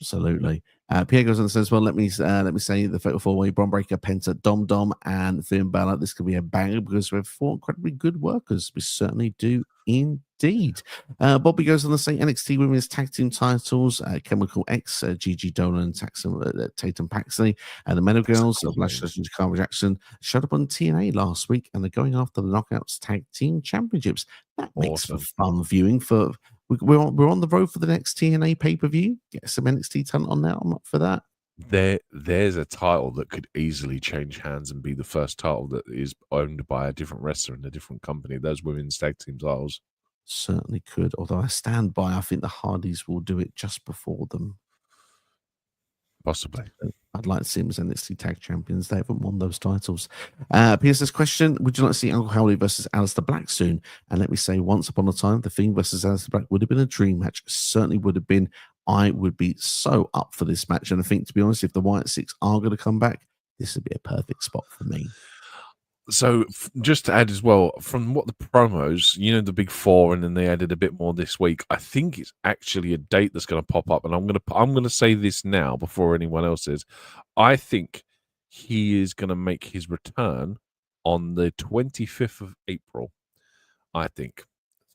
absolutely. Pierre goes on and says, well, let me say the Fatal 4-Way, Bron Breakker, Penta, Dom Dom, and Finn Balor. This could be a banger because we have 4 incredibly good workers. We certainly do indeed. Bobby goes on to say NXT Women's Tag Team titles, Chemical X, Gigi Dolan, Tatum Paxley, and the Meadow Girls, cool Lash Legend, Carl Jackson, showed up on TNA last week, and they're going after the Knockouts Tag Team Championships. That makes for fun viewing for. We're on the road for the next TNA pay-per-view. Get some NXT talent on there. I'm up for that. There's a title that could easily change hands and be the first title that is owned by a different wrestler in a different company. Those women's tag team titles certainly could. Although I stand by, I think the Hardys will do it just before them. Possibly. I'd like to see them as NXT Tag Champions. They haven't won those titles. PS's question, would you like to see Uncle Howley versus Aleister Black soon? And let me say, once upon a time, The Fiend versus Aleister Black would have been a dream match. Certainly would have been. I would be so up for this match. And I think, to be honest, if the White Six are going to come back, this would be a perfect spot for me. So just to add as well, from what the promos, the big 4, and then they added a bit more this week. I think it's actually a date that's going to pop up, and I'm going to say this now before anyone else is. I think he is going to make his return on the 25th of April. I think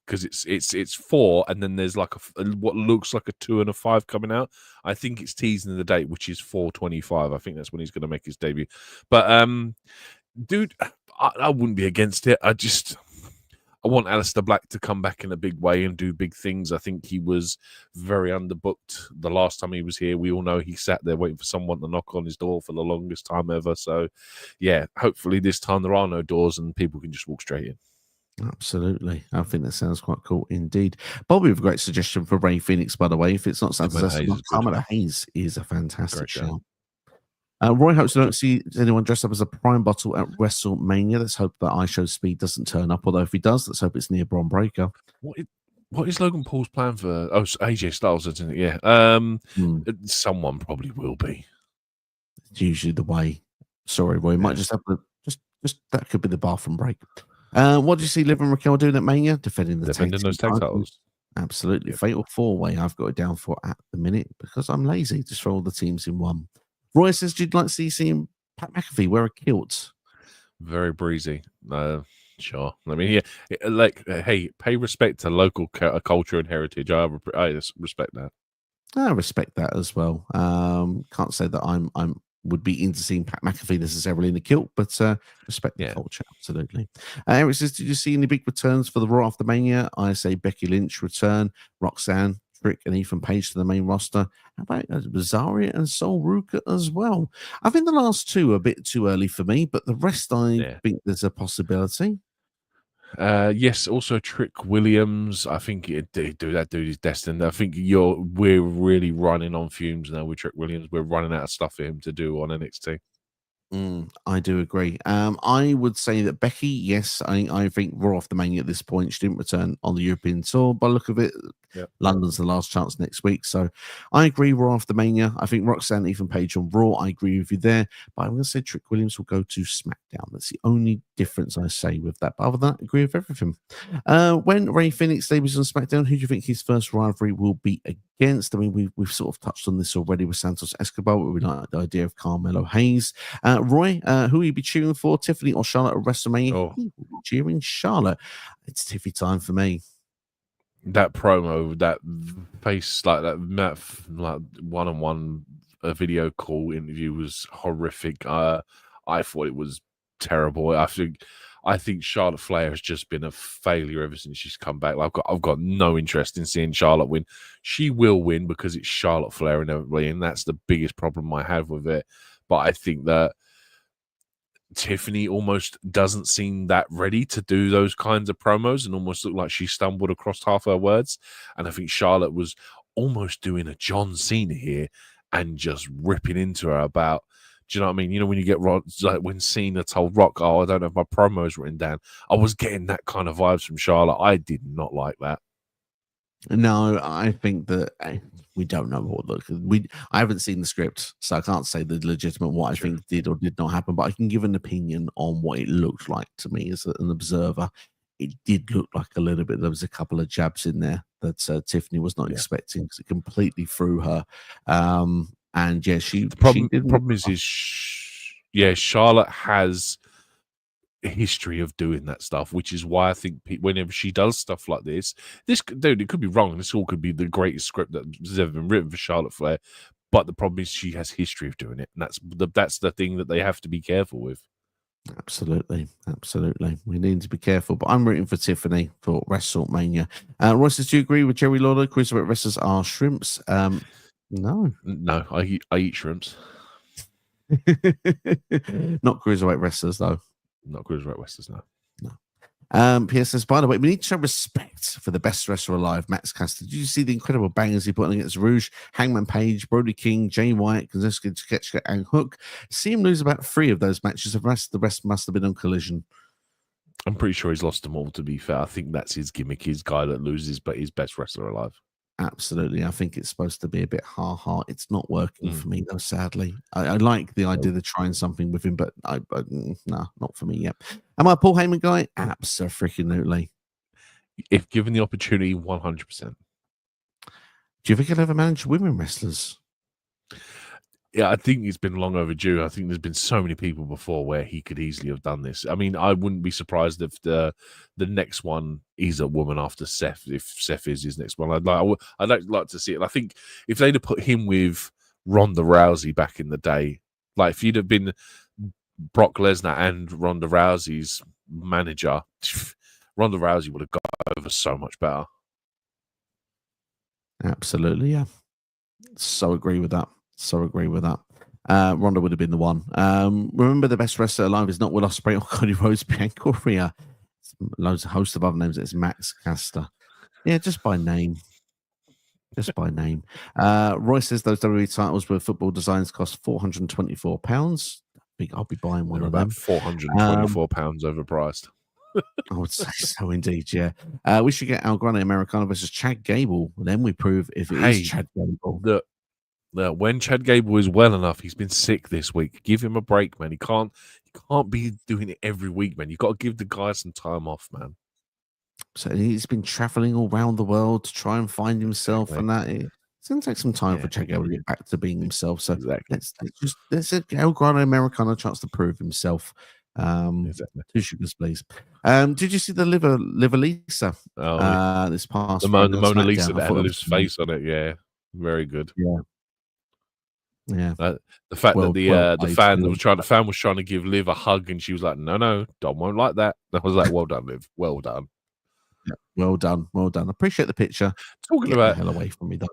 because it's 4, and then there's like what looks like a 2 and a 5 coming out. I think it's teasing the date, which is 4/25. I think that's when he's going to make his debut. But dude, I wouldn't be against it. I want Aleister Black to come back in a big way and do big things. I think he was very underbooked the last time he was here. We all know he sat there waiting for someone to knock on his door for the longest time ever. So, yeah, hopefully this time there are no doors and people can just walk straight in. Absolutely. I think that sounds quite cool indeed. Bobby with a great suggestion for Ray Phoenix, by the way. If it's not successful, Carmelo Hayes is a fantastic show. Roy hopes we don't see anyone dressed up as a Prime bottle at WrestleMania. Let's hope that iShow Speed doesn't turn up. Although if he does, let's hope it's near Bron Breakker. What is Logan Paul's plan for? Oh, AJ Styles, isn't it? Yeah. Someone probably will be. It's usually the way. Sorry, Roy. Might just have to just that could be the bathroom break. What did you see Liv and Raquel doing at Mania? Defending those tag titles. Absolutely. Yep. Fatal 4-Way. I've got it down for at the minute because I'm lazy. Just throw all the teams in one. Roy says, "You'd like to see him Pat McAfee wear a kilt?" Very breezy. Sure. I mean, yeah, hey, pay respect to local culture and heritage. I respect that. I respect that as well. Can't say that I'm would be into seeing Pat McAfee necessarily in a kilt, but respect the culture, absolutely. Eric says, did you see any big returns for the Raw after Mania? I say Becky Lynch return, Roxanne, Trick, and Ethan Page to the main roster. How about Rosaria and Sol Ruka as well? I think the last 2 are a bit too early for me, but the rest I think there's a possibility. Yes, also Trick Williams. I think that dude is destined. I think we're really running on fumes now with Trick Williams. We're running out of stuff for him to do on NXT. I do agree. I would say that Becky, yes, I think Raw off the Mania at this point. She didn't return on the European tour. By the look of it, London's the last chance next week. So I agree, Raw off the Mania. I think Roxanne, Ethan Page on Raw. I agree with you there. But I'm going to say Trick Williams will go to SmackDown. That's the only difference I say with that. But other than that, I agree with everything. When Ray Phoenix debuts on SmackDown, who do you think his first rivalry will be against? I mean, we've sort of touched on this already with Santos Escobar, but we like the idea of Carmelo Hayes. Roy, who will you be cheering for, Tiffany or Charlotte at WrestleMania? Oh. He will be cheering Charlotte. It's Tiffy time for me. That promo, that face, like that, like one-on-one video call interview was horrific. I thought it was terrible. I think Charlotte Flair has just been a failure ever since she's come back. Like, I've got no interest in seeing Charlotte win. She will win because it's Charlotte Flair inevitably, and that's the biggest problem I have with it. But I think that Tiffany almost doesn't seem that ready to do those kinds of promos and almost looked like she stumbled across half her words. And I think Charlotte was almost doing a John Cena here and just ripping into her about, do you know what I mean? You know, when you get like when Cena told Rock, "Oh, I don't have my promos written down," I was getting that kind of vibes from Charlotte. I did not like that. No, I think that we don't know what I haven't seen the script, so I can't say the legitimate what I think did or did not happen, but I can give an opinion on what it looked like to me as an observer. It did look like a little bit. There was a couple of jabs in there that Tiffany was not expecting because it completely threw her. And yeah, The problem is Charlotte has history of doing that stuff, which is why I think whenever she does stuff like this, dude, it could be wrong. This all could be the greatest script that's ever been written for Charlotte Flair, but the problem is she has history of doing it, and that's the thing that they have to be careful with. Absolutely. We need to be careful, but I'm rooting for Tiffany for WrestleMania. Royce, do you agree with Jerry Lawler? Cruiserweight wrestlers are shrimps. No, I eat shrimps. Not cruiserweight wrestlers though. Not cruiserweight wrestlers, no. PS says, by the way, we need to show respect for the best wrestler alive, Max Caster. Did you see the incredible bangers he put on against Rouge, Hangman Page, Brody King, Jay White, Kazuchika, Takeshita, and Hook? See him lose about 3 of those matches. The rest must have been on Collision. I'm pretty sure he's lost them all, to be fair. I think that's his gimmick, his guy that loses, but he's best wrestler alive. Absolutely. I think it's supposed to be a bit ha-ha. It's not working for me, though, sadly. I like the idea of trying something with him, but no, not for me yet. Am I a Paul Heyman guy? Absolutely. If given the opportunity, 100%. Do you think he'll ever manage women wrestlers? Yeah, I think it's been long overdue. I think there's been so many people before where he could easily have done this. I mean, I wouldn't be surprised if the next one is a woman after Seth. If Seth is his next one, I'd like to see it. I think if they'd have put him with Ronda Rousey back in the day, like if you'd have been Brock Lesnar and Ronda Rousey's manager, Ronda Rousey would have got over so much better. Absolutely, yeah. So agree with that. Ronda would have been the one. Remember, the best wrestler alive is not Will Ospreay or Cody Rhodes, Bianca Rhea. Loads of host of other names. It's Max Caster. Yeah, just by name. Roy says those WWE titles with football designs cost £424. I'll be buying one of them. £424 overpriced. I would say so indeed, yeah. We should get Al Grande Americano versus Chad Gable. Then we prove if it is Chad Gable. When Chad Gable is well enough, he's been sick this week. Give him a break, man. He can't be doing it every week, man. You've got to give the guy some time off, man. So he's been traveling all around the world to try and find himself, and that it's going to take some time for Chad Gable to get back to being himself. So let's give El Grande Americano a chance to prove himself. Two sugars, please. Did you see the liver Lisa? This past the Mona Lisa that had his face on it. Yeah, very good. Yeah. The fact that the fan was trying to give Liv a hug, and she was like, "No, Dom won't like that." I was like, "Well done, Liv. Well done." Yeah, well done. Appreciate the picture. Talking about the hell away from me, though.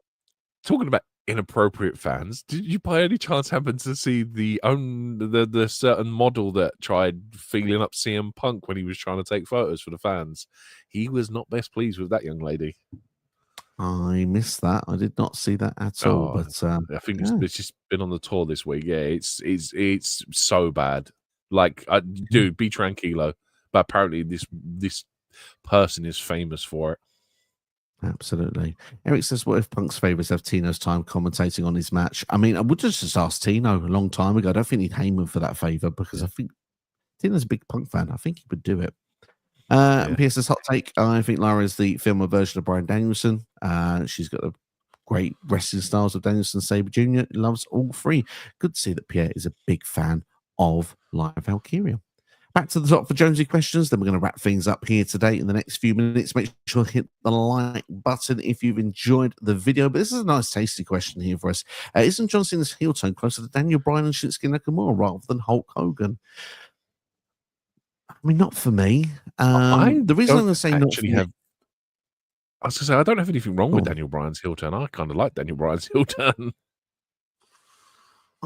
Talking about inappropriate fans, did you by any chance happen to see the certain model that tried feeling up CM Punk when he was trying to take photos for the fans? He was not best pleased with that young lady. I missed that. I did not see that at all. But I think it's just been on the tour this week. Yeah, it's so bad. Like, dude, be tranquilo. But apparently, this person is famous for it. Absolutely. Eric says, what if Punk's favourites have Tino's time commentating on his match? I mean, I would just ask Tino a long time ago. I don't think he'd Heyman for that favour because I think Tino's a big Punk fan. I think he would do it. PS's hot take. I think Lara is the female version of Bryan Danielson. She's got the great wrestling styles of Danielson Sabre Jr. Loves all 3. Good to see that Pierre is a big fan of Live Valkyria. Back to the top for Jonesy questions. Then we're going to wrap things up here today in the next few minutes. Make sure to hit the like button if you've enjoyed the video. But this is a nice, tasty question here for us. Isn't John Cena's heel turn closer to Daniel Bryan and Shinsuke Nakamura rather than Hulk Hogan? I mean, not for me. The reason I'm going to say not for me, I was going to say, I don't have anything wrong with Daniel Bryan's heel turn. I kind of like Daniel Bryan's heel turn.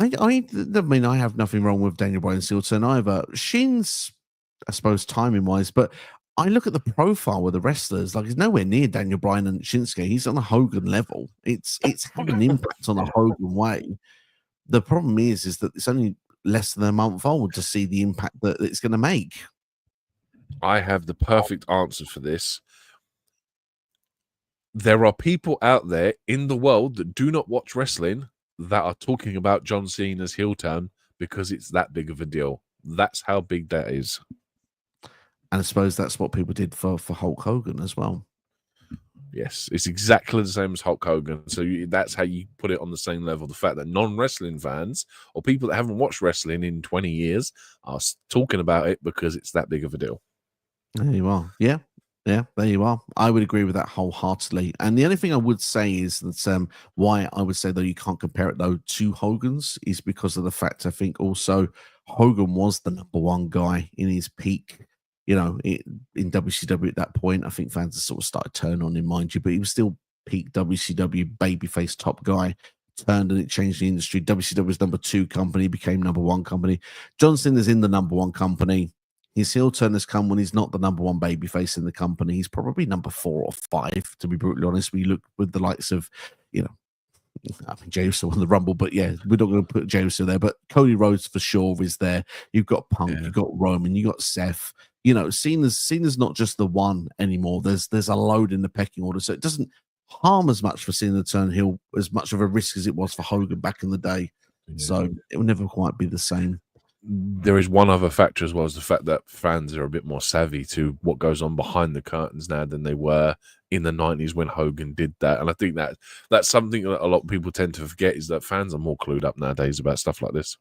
I mean, I have nothing wrong with Daniel Bryan's heel turn either. Shin's, I suppose, timing wise, but I look at the profile with the wrestlers, like he's nowhere near Daniel Bryan and Shinsuke. He's on a Hogan level. It's had an impact on a Hogan way. The problem is that it's only less than a month old to see the impact that it's going to make. I have the perfect answer for this. There are people out there in the world that do not watch wrestling that are talking about John Cena's heel turn because it's that big of a deal. That's how big that is. And I suppose that's what people did for Hulk Hogan as well. Yes, it's exactly the same as Hulk Hogan. So that's how you put it on the same level. The fact that non-wrestling fans or people that haven't watched wrestling in 20 years are talking about it because it's that big of a deal. There you are. Yeah. Yeah, there you are. I would agree with that wholeheartedly. And the only thing I would say is that why I would say, though, you can't compare it, though, to Hogan's is because of the fact I think also Hogan was the number one guy in his peak, you know, in WCW at that point. I think fans have sort of started turning on him, mind you, but he was still peak WCW babyface top guy. Turned and it changed the industry. WCW was number 2 company, became number 1 company. John Cena's in the number 1 company. His heel turn has come when he's not the number 1 babyface in the company. He's probably number 4 or 5, to be brutally honest. We look with the likes of, you know, I mean, Jey Uso won the Rumble, but yeah, we're not going to put Jey Uso there. But Cody Rhodes for sure is there. You've got Punk, you've got Roman, you've got Seth. You know, Cena's not just the one anymore. There's a load in the pecking order, so it doesn't harm as much for Cena to turn heel as much of a risk as it was for Hogan back in the day. Yeah. So it will never quite be the same. There is one other factor as well, as the fact that fans are a bit more savvy to what goes on behind the curtains now than they were in the 90s when Hogan did that. And I think that's something that a lot of people tend to forget, is that fans are more clued up nowadays about stuff like this.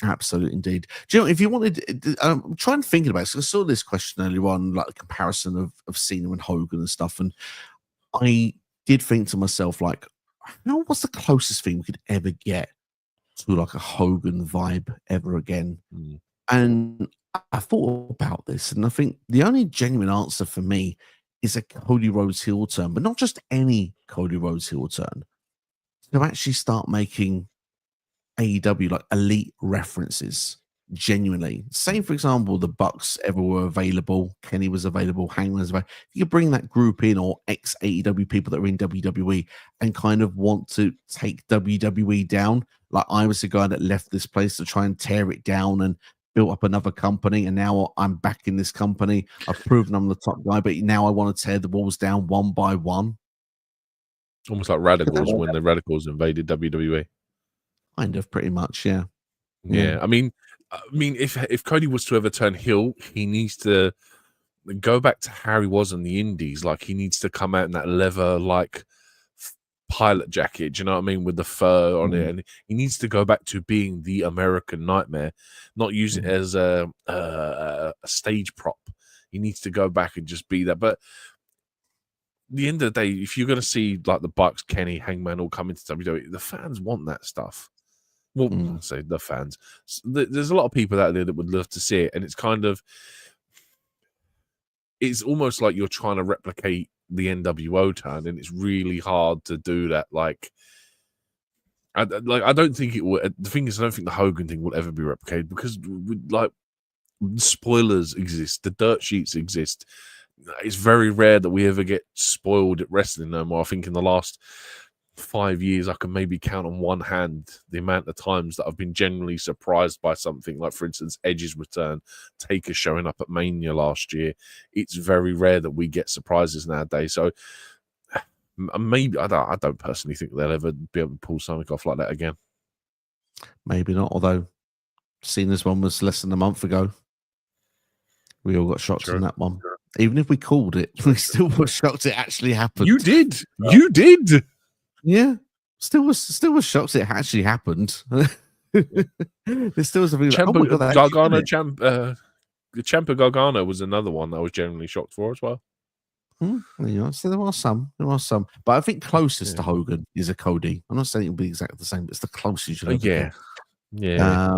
Absolutely, indeed. Do you know, if you wanted, I'm trying to think about it. So I saw this question earlier on, like the comparison of Cena and Hogan and stuff. And I did think to myself, like, what's the closest thing we could ever get to like a Hogan vibe ever again? And I thought about this, and I think the only genuine answer for me is a Cody Rhodes heel turn, but not just any Cody Rhodes heel turn. To actually start making AEW like elite references, genuinely. Say, for example, the Bucks ever were available, Kenny was available, Hangman was available. You could bring that group in, or ex AEW people that are in WWE, and kind of want to take WWE down. Like, I was the guy that left this place to try and tear it down and built up another company, and now I'm back in this company. I've proven I'm the top guy, but now I want to tear the walls down one by one. Almost like Radicals when the Radicals invaded WWE. Kind of, pretty much, yeah. Yeah. I mean, if Cody was to ever turn heel, he needs to go back to how he was in the Indies. Like, he needs to come out in that leather, like, pilot jacket, do you know what I mean, with the fur on it, and he needs to go back to being the American Nightmare, not use it as a stage prop. He needs to go back and just be that. But at the end of the day, if you're going to see like the Bucks, Kenny, Hangman all come into WWE, the fans want that stuff. Well, I'll say the fans. There's a lot of people out there that would love to see it, and it's kind of, it's almost like you're trying to replicate the NWO turn, and it's really hard to do that. Like, I don't think it will. The thing is, I don't think the Hogan thing will ever be replicated, because like, spoilers exist, the dirt sheets exist. It's very rare that we ever get spoiled at wrestling no more. I think in the last 5 years, I can maybe count on one hand the amount of times that I've been genuinely surprised by something. Like, for instance, Edge's return, Taker showing up at Mania last year. It's very rare that we get surprises nowadays. So maybe I don't personally think they'll ever be able to pull something off like that again. Maybe not. Although Cena's one was less than a month ago. We all got shocked on that one. Even if we called it, we still were shocked it actually happened. You did. You did. Yeah. Still was shocked it actually happened. There still was something like, oh my God, Gargano, Ciampa Gargano was another one I was genuinely shocked for as well. You know, so there was some, but I think closest to Hogan is a Cody. I'm not saying it'll be exactly the same, but it's the closest you'll ever get. Yeah.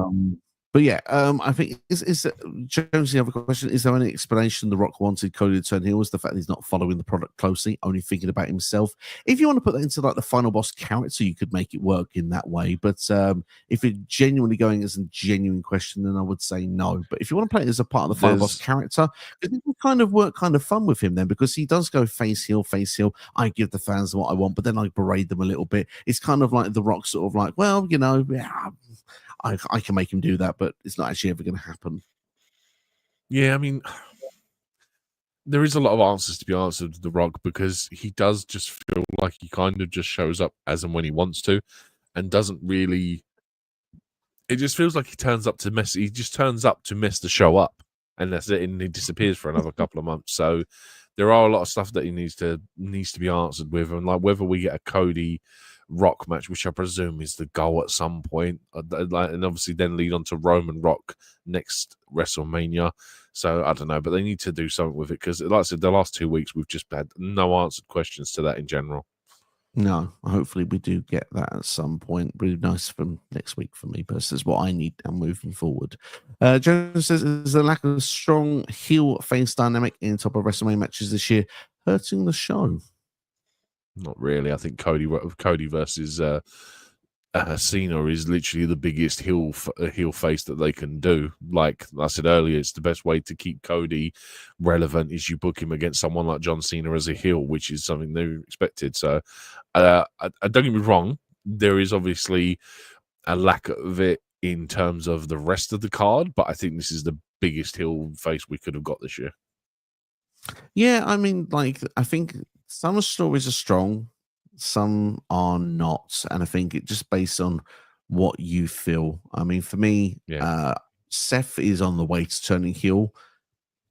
But yeah, I think is Jones. The other question: is there any explanation The Rock wanted Cody to turn heel? Was the fact that he's not following the product closely, only thinking about himself? If you want to put that into like the final boss character, you could make it work in that way. But if you're genuinely going as a genuine question, then I would say no. But if you want to play it as a part of the final boss character, it can kind of work kind of fun with him then, because he does go face heel, face heel. I give the fans what I want, but then I berate them a little bit. It's kind of like The Rock, sort of like, well, you know, yeah, I can make him do that, but it's not actually ever going to happen. Yeah, I mean, there is a lot of answers to be answered to The Rock, because he does just feel like he kind of just shows up as and when he wants to, and doesn't really. It just feels like he turns up to mess. He just turns up to mess the show up, and that's it. And he disappears for another couple of months. So there are a lot of stuff that he needs to be answered with, and like whether we get a Cody Rock match, which I presume is the goal at some point, and obviously then lead on to Roman Rock next WrestleMania. So I don't know, but they need to do something with it, because, like I said, the last 2 weeks we've just had no answered questions to that in general. No, hopefully we do get that at some point. Really nice from next week for me, but this is what I need and moving forward. Jones says, is the lack of strong heel face dynamic in top of WrestleMania matches this year hurting the show? Not really. I think Cody versus Cena is literally the biggest heel face that they can do. Like I said earlier, it's the best way to keep Cody relevant is you book him against someone like John Cena as a heel, which is something they expected. So I don't get me wrong, there is obviously a lack of it in terms of the rest of the card, but I think this is the biggest heel face we could have got this year. Yeah, I mean, like, I think some stories are strong, some are not, and I think it just based on what you feel. I mean, for me, Seth is on the way to turning heel.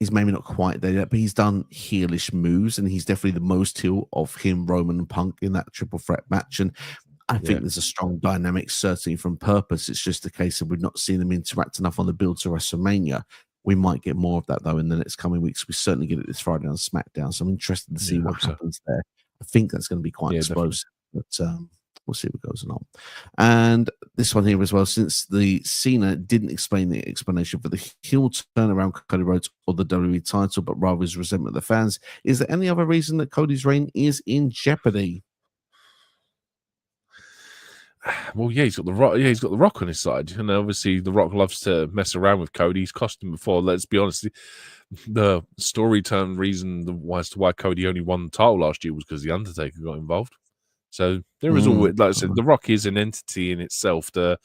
He's maybe not quite there yet, but he's done heelish moves, and he's definitely the most heel of him, Roman, and Punk in that triple threat match. And I think there's a strong dynamic, certainly from purpose. It's just a case of we've not seen them interact enough on the build to WrestleMania. We might get more of that, though, in the next coming weeks. We certainly get it this Friday on SmackDown. So I'm interested to see what happens there. I think that's going to be quite explosive, but we'll see what goes on. And this one here as well, since the Cena didn't explain the explanation for the heel turnaround Cody Rhodes or the WWE title, but rather his resentment of the fans, is there any other reason that Cody's reign is in jeopardy? Well, yeah, he's got the Rock. Yeah, he's got the Rock on his side, and obviously the Rock loves to mess around with Cody. He's cost him before. Let's be honest. The story turn reason as to why Cody only won the title last year was because the Undertaker got involved. So there is always, like I said, the Rock is an entity in itself. The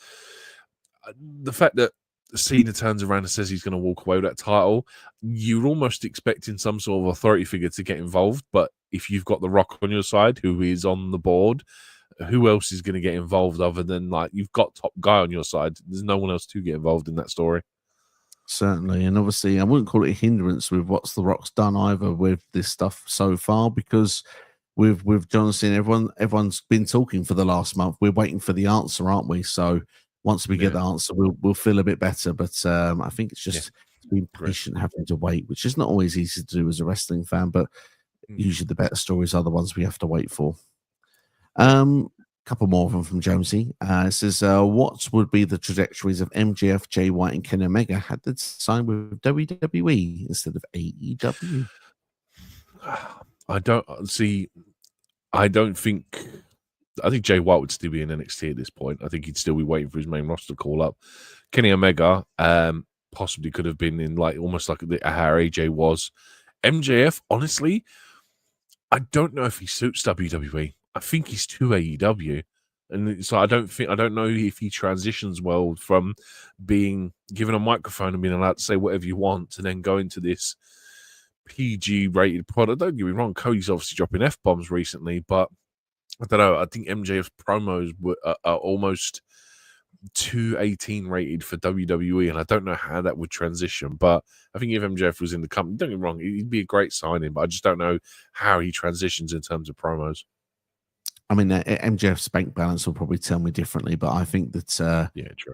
fact that Cena turns around and says he's going to walk away with that title, you're almost expecting some sort of authority figure to get involved. But if you've got the Rock on your side, who is on the board, who else is going to get involved other than, like, you've got top guy on your side? There's no one else to get involved in that story. Certainly, and obviously I wouldn't call it a hindrance with what's the Rock's done either with this stuff so far, because with John Cena, everyone's been talking for the last month. We're waiting for the answer, aren't we? So once we get the answer, we'll feel a bit better. But I think it's just being patient, having to wait, which is not always easy to do as a wrestling fan, but usually the better stories are the ones we have to wait for. Couple more of them from Jonesy. It says, what would be the trajectories of MJF, Jay White, and Kenny Omega had they signed with WWE instead of AEW? I think Jay White would still be in NXT at this point. I think he'd still be waiting for his main roster call up. Kenny Omega possibly could have been in, like, almost like how AJ was. MJF, honestly, I don't know if he suits WWE. I think he's too AEW, and so I don't know if he transitions well from being given a microphone and being allowed to say whatever you want to then go into this PG rated product. Don't get me wrong, Cody's obviously dropping F-bombs recently, but I don't know. I think MJF's promos are almost too 18 rated for WWE, and I don't know how that would transition. But I think if MJF was in the company, don't get me wrong, he'd be a great signing, but I just don't know how he transitions in terms of promos. I mean, MJF's bank balance will probably tell me differently, but I think that yeah, true.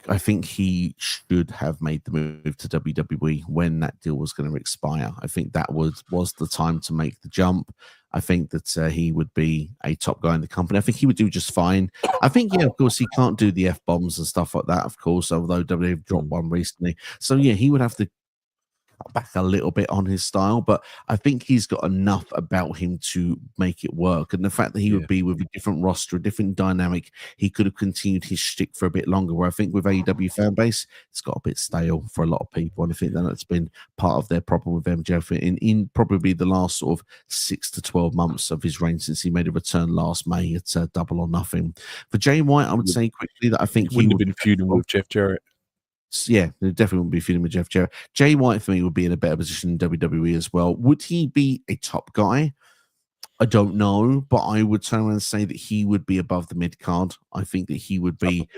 I think he should have made the move to WWE when that deal was going to expire. I think that was the time to make the jump. I think that he would be a top guy in the company. I think he would do just fine. I think, yeah, of course, he can't do the F-bombs and stuff like that, of course, although WWE dropped one recently. So, yeah, he would have to back a little bit on his style, but I think he's got enough about him to make it work. And the fact that he would be with a different roster, a different dynamic, he could have continued his shtick for a bit longer. Where I think with AEW fan base, it's got a bit stale for a lot of people, and I think that's been part of their problem with MJF in probably the last sort of 6 to 12 months of his reign since he made a return last May at Double or Nothing. For Jay White, I would say quickly that I think he wouldn't have been feuding with Jeff Jarrett. Yeah, they definitely wouldn't be feuding with Jeff Jarrett. Jay White, for me, would be in a better position in WWE as well. Would he be a top guy? I don't know, but I would turn around and say that he would be above the mid card. I think that he would be,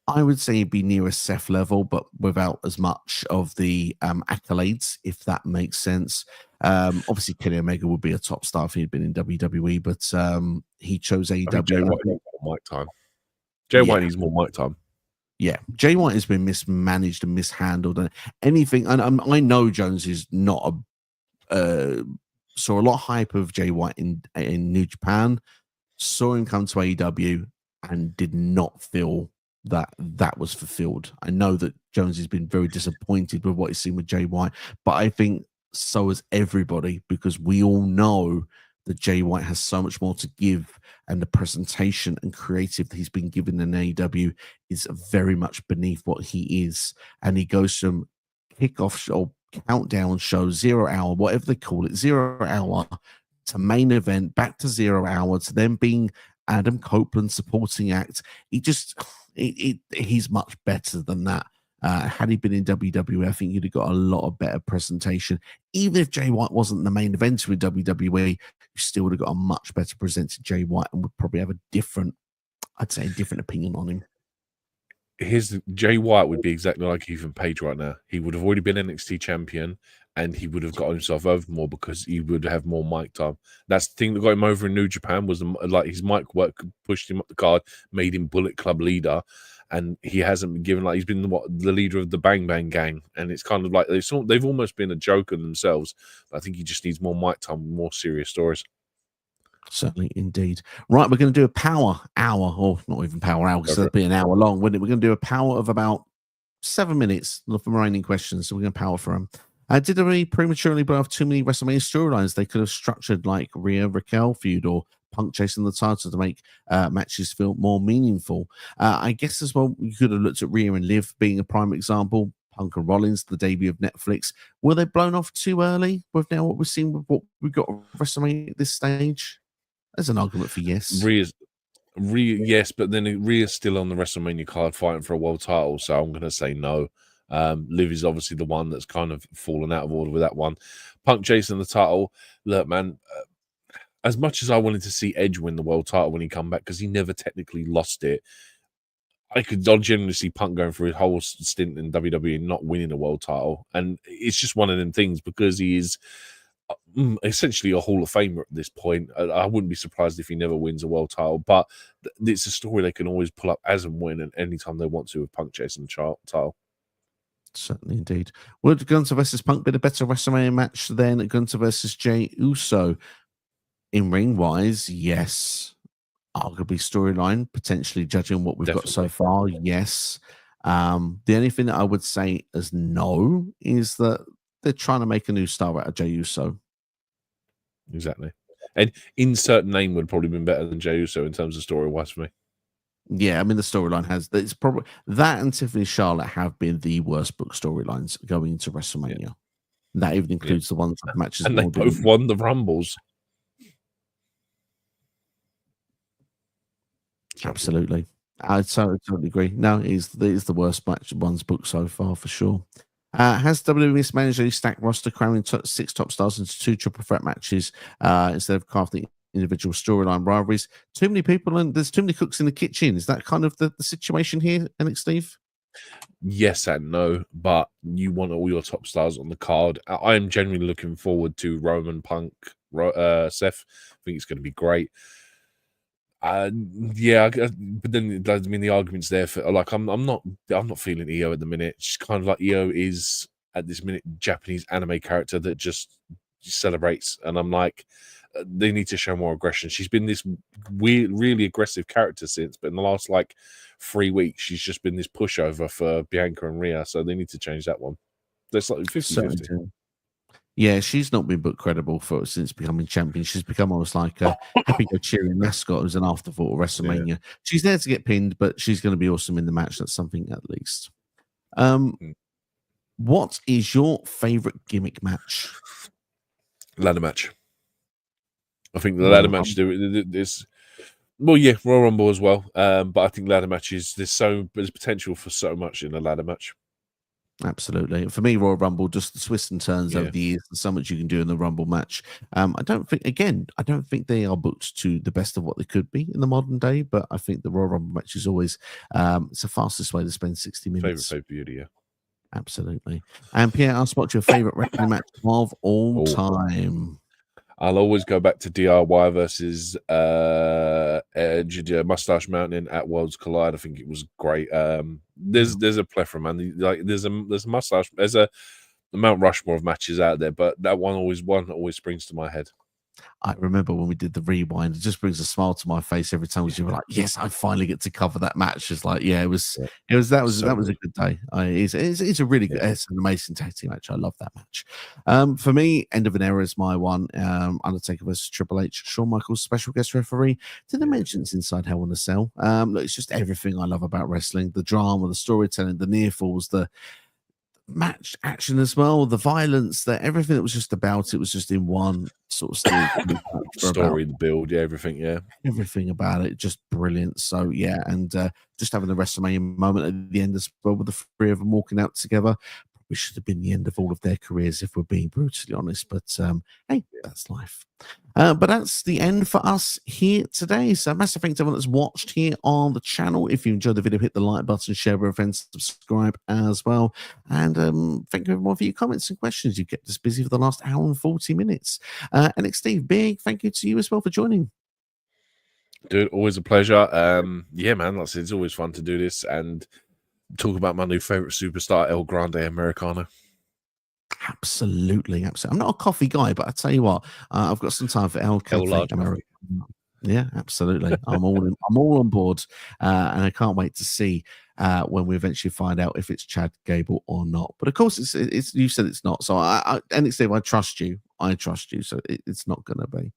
I would say he'd be near a Seth level, but without as much of the accolades, if that makes sense. Obviously, Kenny Omega would be a top star if he'd been in WWE, but he chose AEW. Jay White needs more mic time. Jay White needs more mic time. Yeah, Jay White has been mismanaged and mishandled, and anything. And I know Jones is not saw a lot of hype of Jay White in New Japan. Saw him come to AEW and did not feel that was fulfilled. I know that Jones has been very disappointed with what he's seen with Jay White, but I think so has everybody, because we all know that Jay White has so much more to give, and the presentation and creative that he's been given in AEW is very much beneath what he is. And he goes from kickoff or countdown show, 0 hour, whatever they call it, 0 hour, to main event, back to 0 hour, to then being Adam Copeland supporting act. He's much better than that. Had he been in WWE, I think you'd have got a lot of better presentation. Even if Jay White wasn't the main eventer in WWE, you still would have got a much better presented Jay White and would probably have a different opinion on him. Jay White would be exactly like Ethan Page right now. He would have already been NXT champion, and he would have got himself over more because he would have more mic time. That's the thing that got him over in New Japan, was like his mic work pushed him up the card, made him Bullet Club leader. And he hasn't been given, like, he's been the leader of the Bang Bang Gang, and it's kind of like they've almost been a joke of themselves. But I think he just needs more mic time, more serious stories. Certainly, indeed. Right, we're going to do a power hour, or not even power hour, because it'll be an hour long, wouldn't it? We're going to do a power of about 7 minutes for remaining questions, so we're going to power for them. Did they prematurely blow off too many WrestleMania storylines? They could have structured like Rhea Raquel feud or Punk chasing the title to make matches feel more meaningful. I guess as well, you could have looked at Rhea and Liv being a prime example. Punk and Rollins, the debut of Netflix. Were they blown off too early with now what we've seen with what we've got WrestleMania at this stage? There's an argument for yes. Rhea, yes, but then Rhea's still on the WrestleMania card fighting for a world title, so I'm going to say no. Liv is obviously the one that's kind of fallen out of order with that one. Punk chasing the title. Look, man, as much as I wanted to see Edge win the world title when he come back, because he never technically lost it, I generally see Punk going through his whole stint in WWE and not winning a world title. And it's just one of them things, because he is essentially a Hall of Famer at this point. I wouldn't be surprised if he never wins a world title, but it's a story they can always pull up as and when and anytime they want to with Punk chasing the title. Certainly, indeed. Would Gunther versus Punk be a better WrestleMania match than Gunther versus Jey Uso? In ring wise, yes. Arguably storyline, potentially judging what we've got so far, yes. The only thing that I would say as no is that they're trying to make a new star out of Jey Uso. Exactly. And insert name would probably been better than Jey Uso in terms of story-wise for me. Yeah, I mean, the storyline it's probably that and Tiffany Charlotte have been the worst book storylines going into WrestleMania. Yeah. That even includes the ones that matches. And they both won the Rumbles. Absolutely. I totally agree. No, it is the worst match one's booked so far for sure. Has WWE mismanaged a stacked roster, cramming 6 top stars into 2 triple threat matches instead of crafting individual storyline rivalries? Too many people, and there's too many cooks in the kitchen. Is that kind of the situation here, Alex Steve? Yes and no, but you want all your top stars on the card. I am genuinely looking forward to Roman Punk, Seth. I think it's going to be great. Yeah, but then it does mean the argument's there for like I'm not feeling Io at the minute. She's kind of like Io is at this minute Japanese anime character that just celebrates, and I'm like, they need to show more aggression. She's been this weird, really aggressive character since, but in the last like 3 weeks, she's just been this pushover for Bianca and Rhea. So they need to change that one. That's like 50-50. Yeah, she's not been booked credible for since becoming champion. She's become almost like a happy-go-cheery mascot who's an afterthought of WrestleMania. Yeah. She's there to get pinned, but she's going to be awesome in the match. That's something at least. What is your favorite gimmick match? Ladder match. I think the ladder match is well, yeah, Royal Rumble as well. But I think ladder matches there's potential for so much in a ladder match. Absolutely. For me, Royal Rumble, just the twists and turns over the years, and so much you can do in the Rumble match. I don't think they are booked to the best of what they could be in the modern day, but I think the Royal Rumble match is always it's the fastest way to spend 60 minutes. Favorite pay-per-view, yeah. Absolutely. And Pierre, I'll spot your favorite wrestling match of all time. I'll always go back to DIY versus Edge, Mustache Mountain at Worlds Collide. I think it was great. There's a plethora, man. Like there's a Mustache, there's a Mount Rushmore of matches out there, but that one always springs to my head. I remember when we did the rewind, it just brings a smile to my face every time. You were like, "Yes, I finally get to cover that match." It's like, yeah, that was a good day. It's a really good, it's an amazing tag team match. I love that match. For me, End of an Era is my one. Undertaker versus Triple H, Shawn Michaels, special guest referee. Did I mention it's inside Hell in a Cell? Look, it's just everything I love about wrestling: the drama, the storytelling, the near falls, the match action as well, the violence, everything that was just about it was just in one sort of story, the build, everything about it, just brilliant. So yeah, and just having the WrestleMania moment at the end as well, with the three of them walking out together, probably should have been the end of all of their careers if we're being brutally honest. But hey, that's life. But that's the end for us here today. So massive thanks to everyone that's watched here on the channel. If you enjoyed the video, hit the like button, share with friends, subscribe as well. And thank you everyone for your comments and questions. You kept us busy for the last hour and 40 minutes. And Steve, big thank you to you as well for joining. Dude, always a pleasure. Yeah, man, like I said, it's always fun to do this and talk about my new favorite superstar, El Grande Americano. Absolutely. I'm not a coffee guy, but I tell you what, I've got some time for El Americano. Yeah, absolutely. I'm all on board, and I can't wait to see when we eventually find out if it's Chad Gable or not. But of course, it's you said it's not. So NXT, I trust you. So it's not going to be.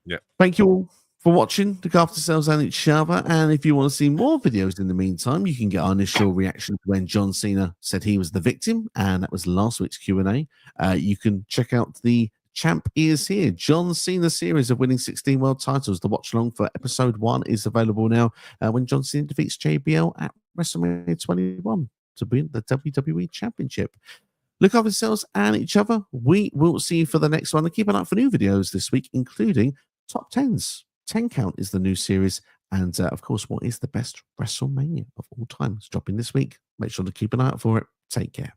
Yeah. Thank you all for watching. Look after yourselves and each other. And if you want to see more videos in the meantime, you can get our initial reaction to when John Cena said he was the victim, and that was last week's Q&A. You can check out the Champ Is Here, John Cena series of winning 16 world titles. The watch along for episode 1 is available now when John Cena defeats JBL at WrestleMania 21 to win the WWE Championship. Look after yourselves and each other. We will see you for the next one, and keep an eye out for new videos this week, including top 10s. 10 Count is the new series, and of course, what is the best WrestleMania of all time? It's dropping this week. Make sure to keep an eye out for it. Take care.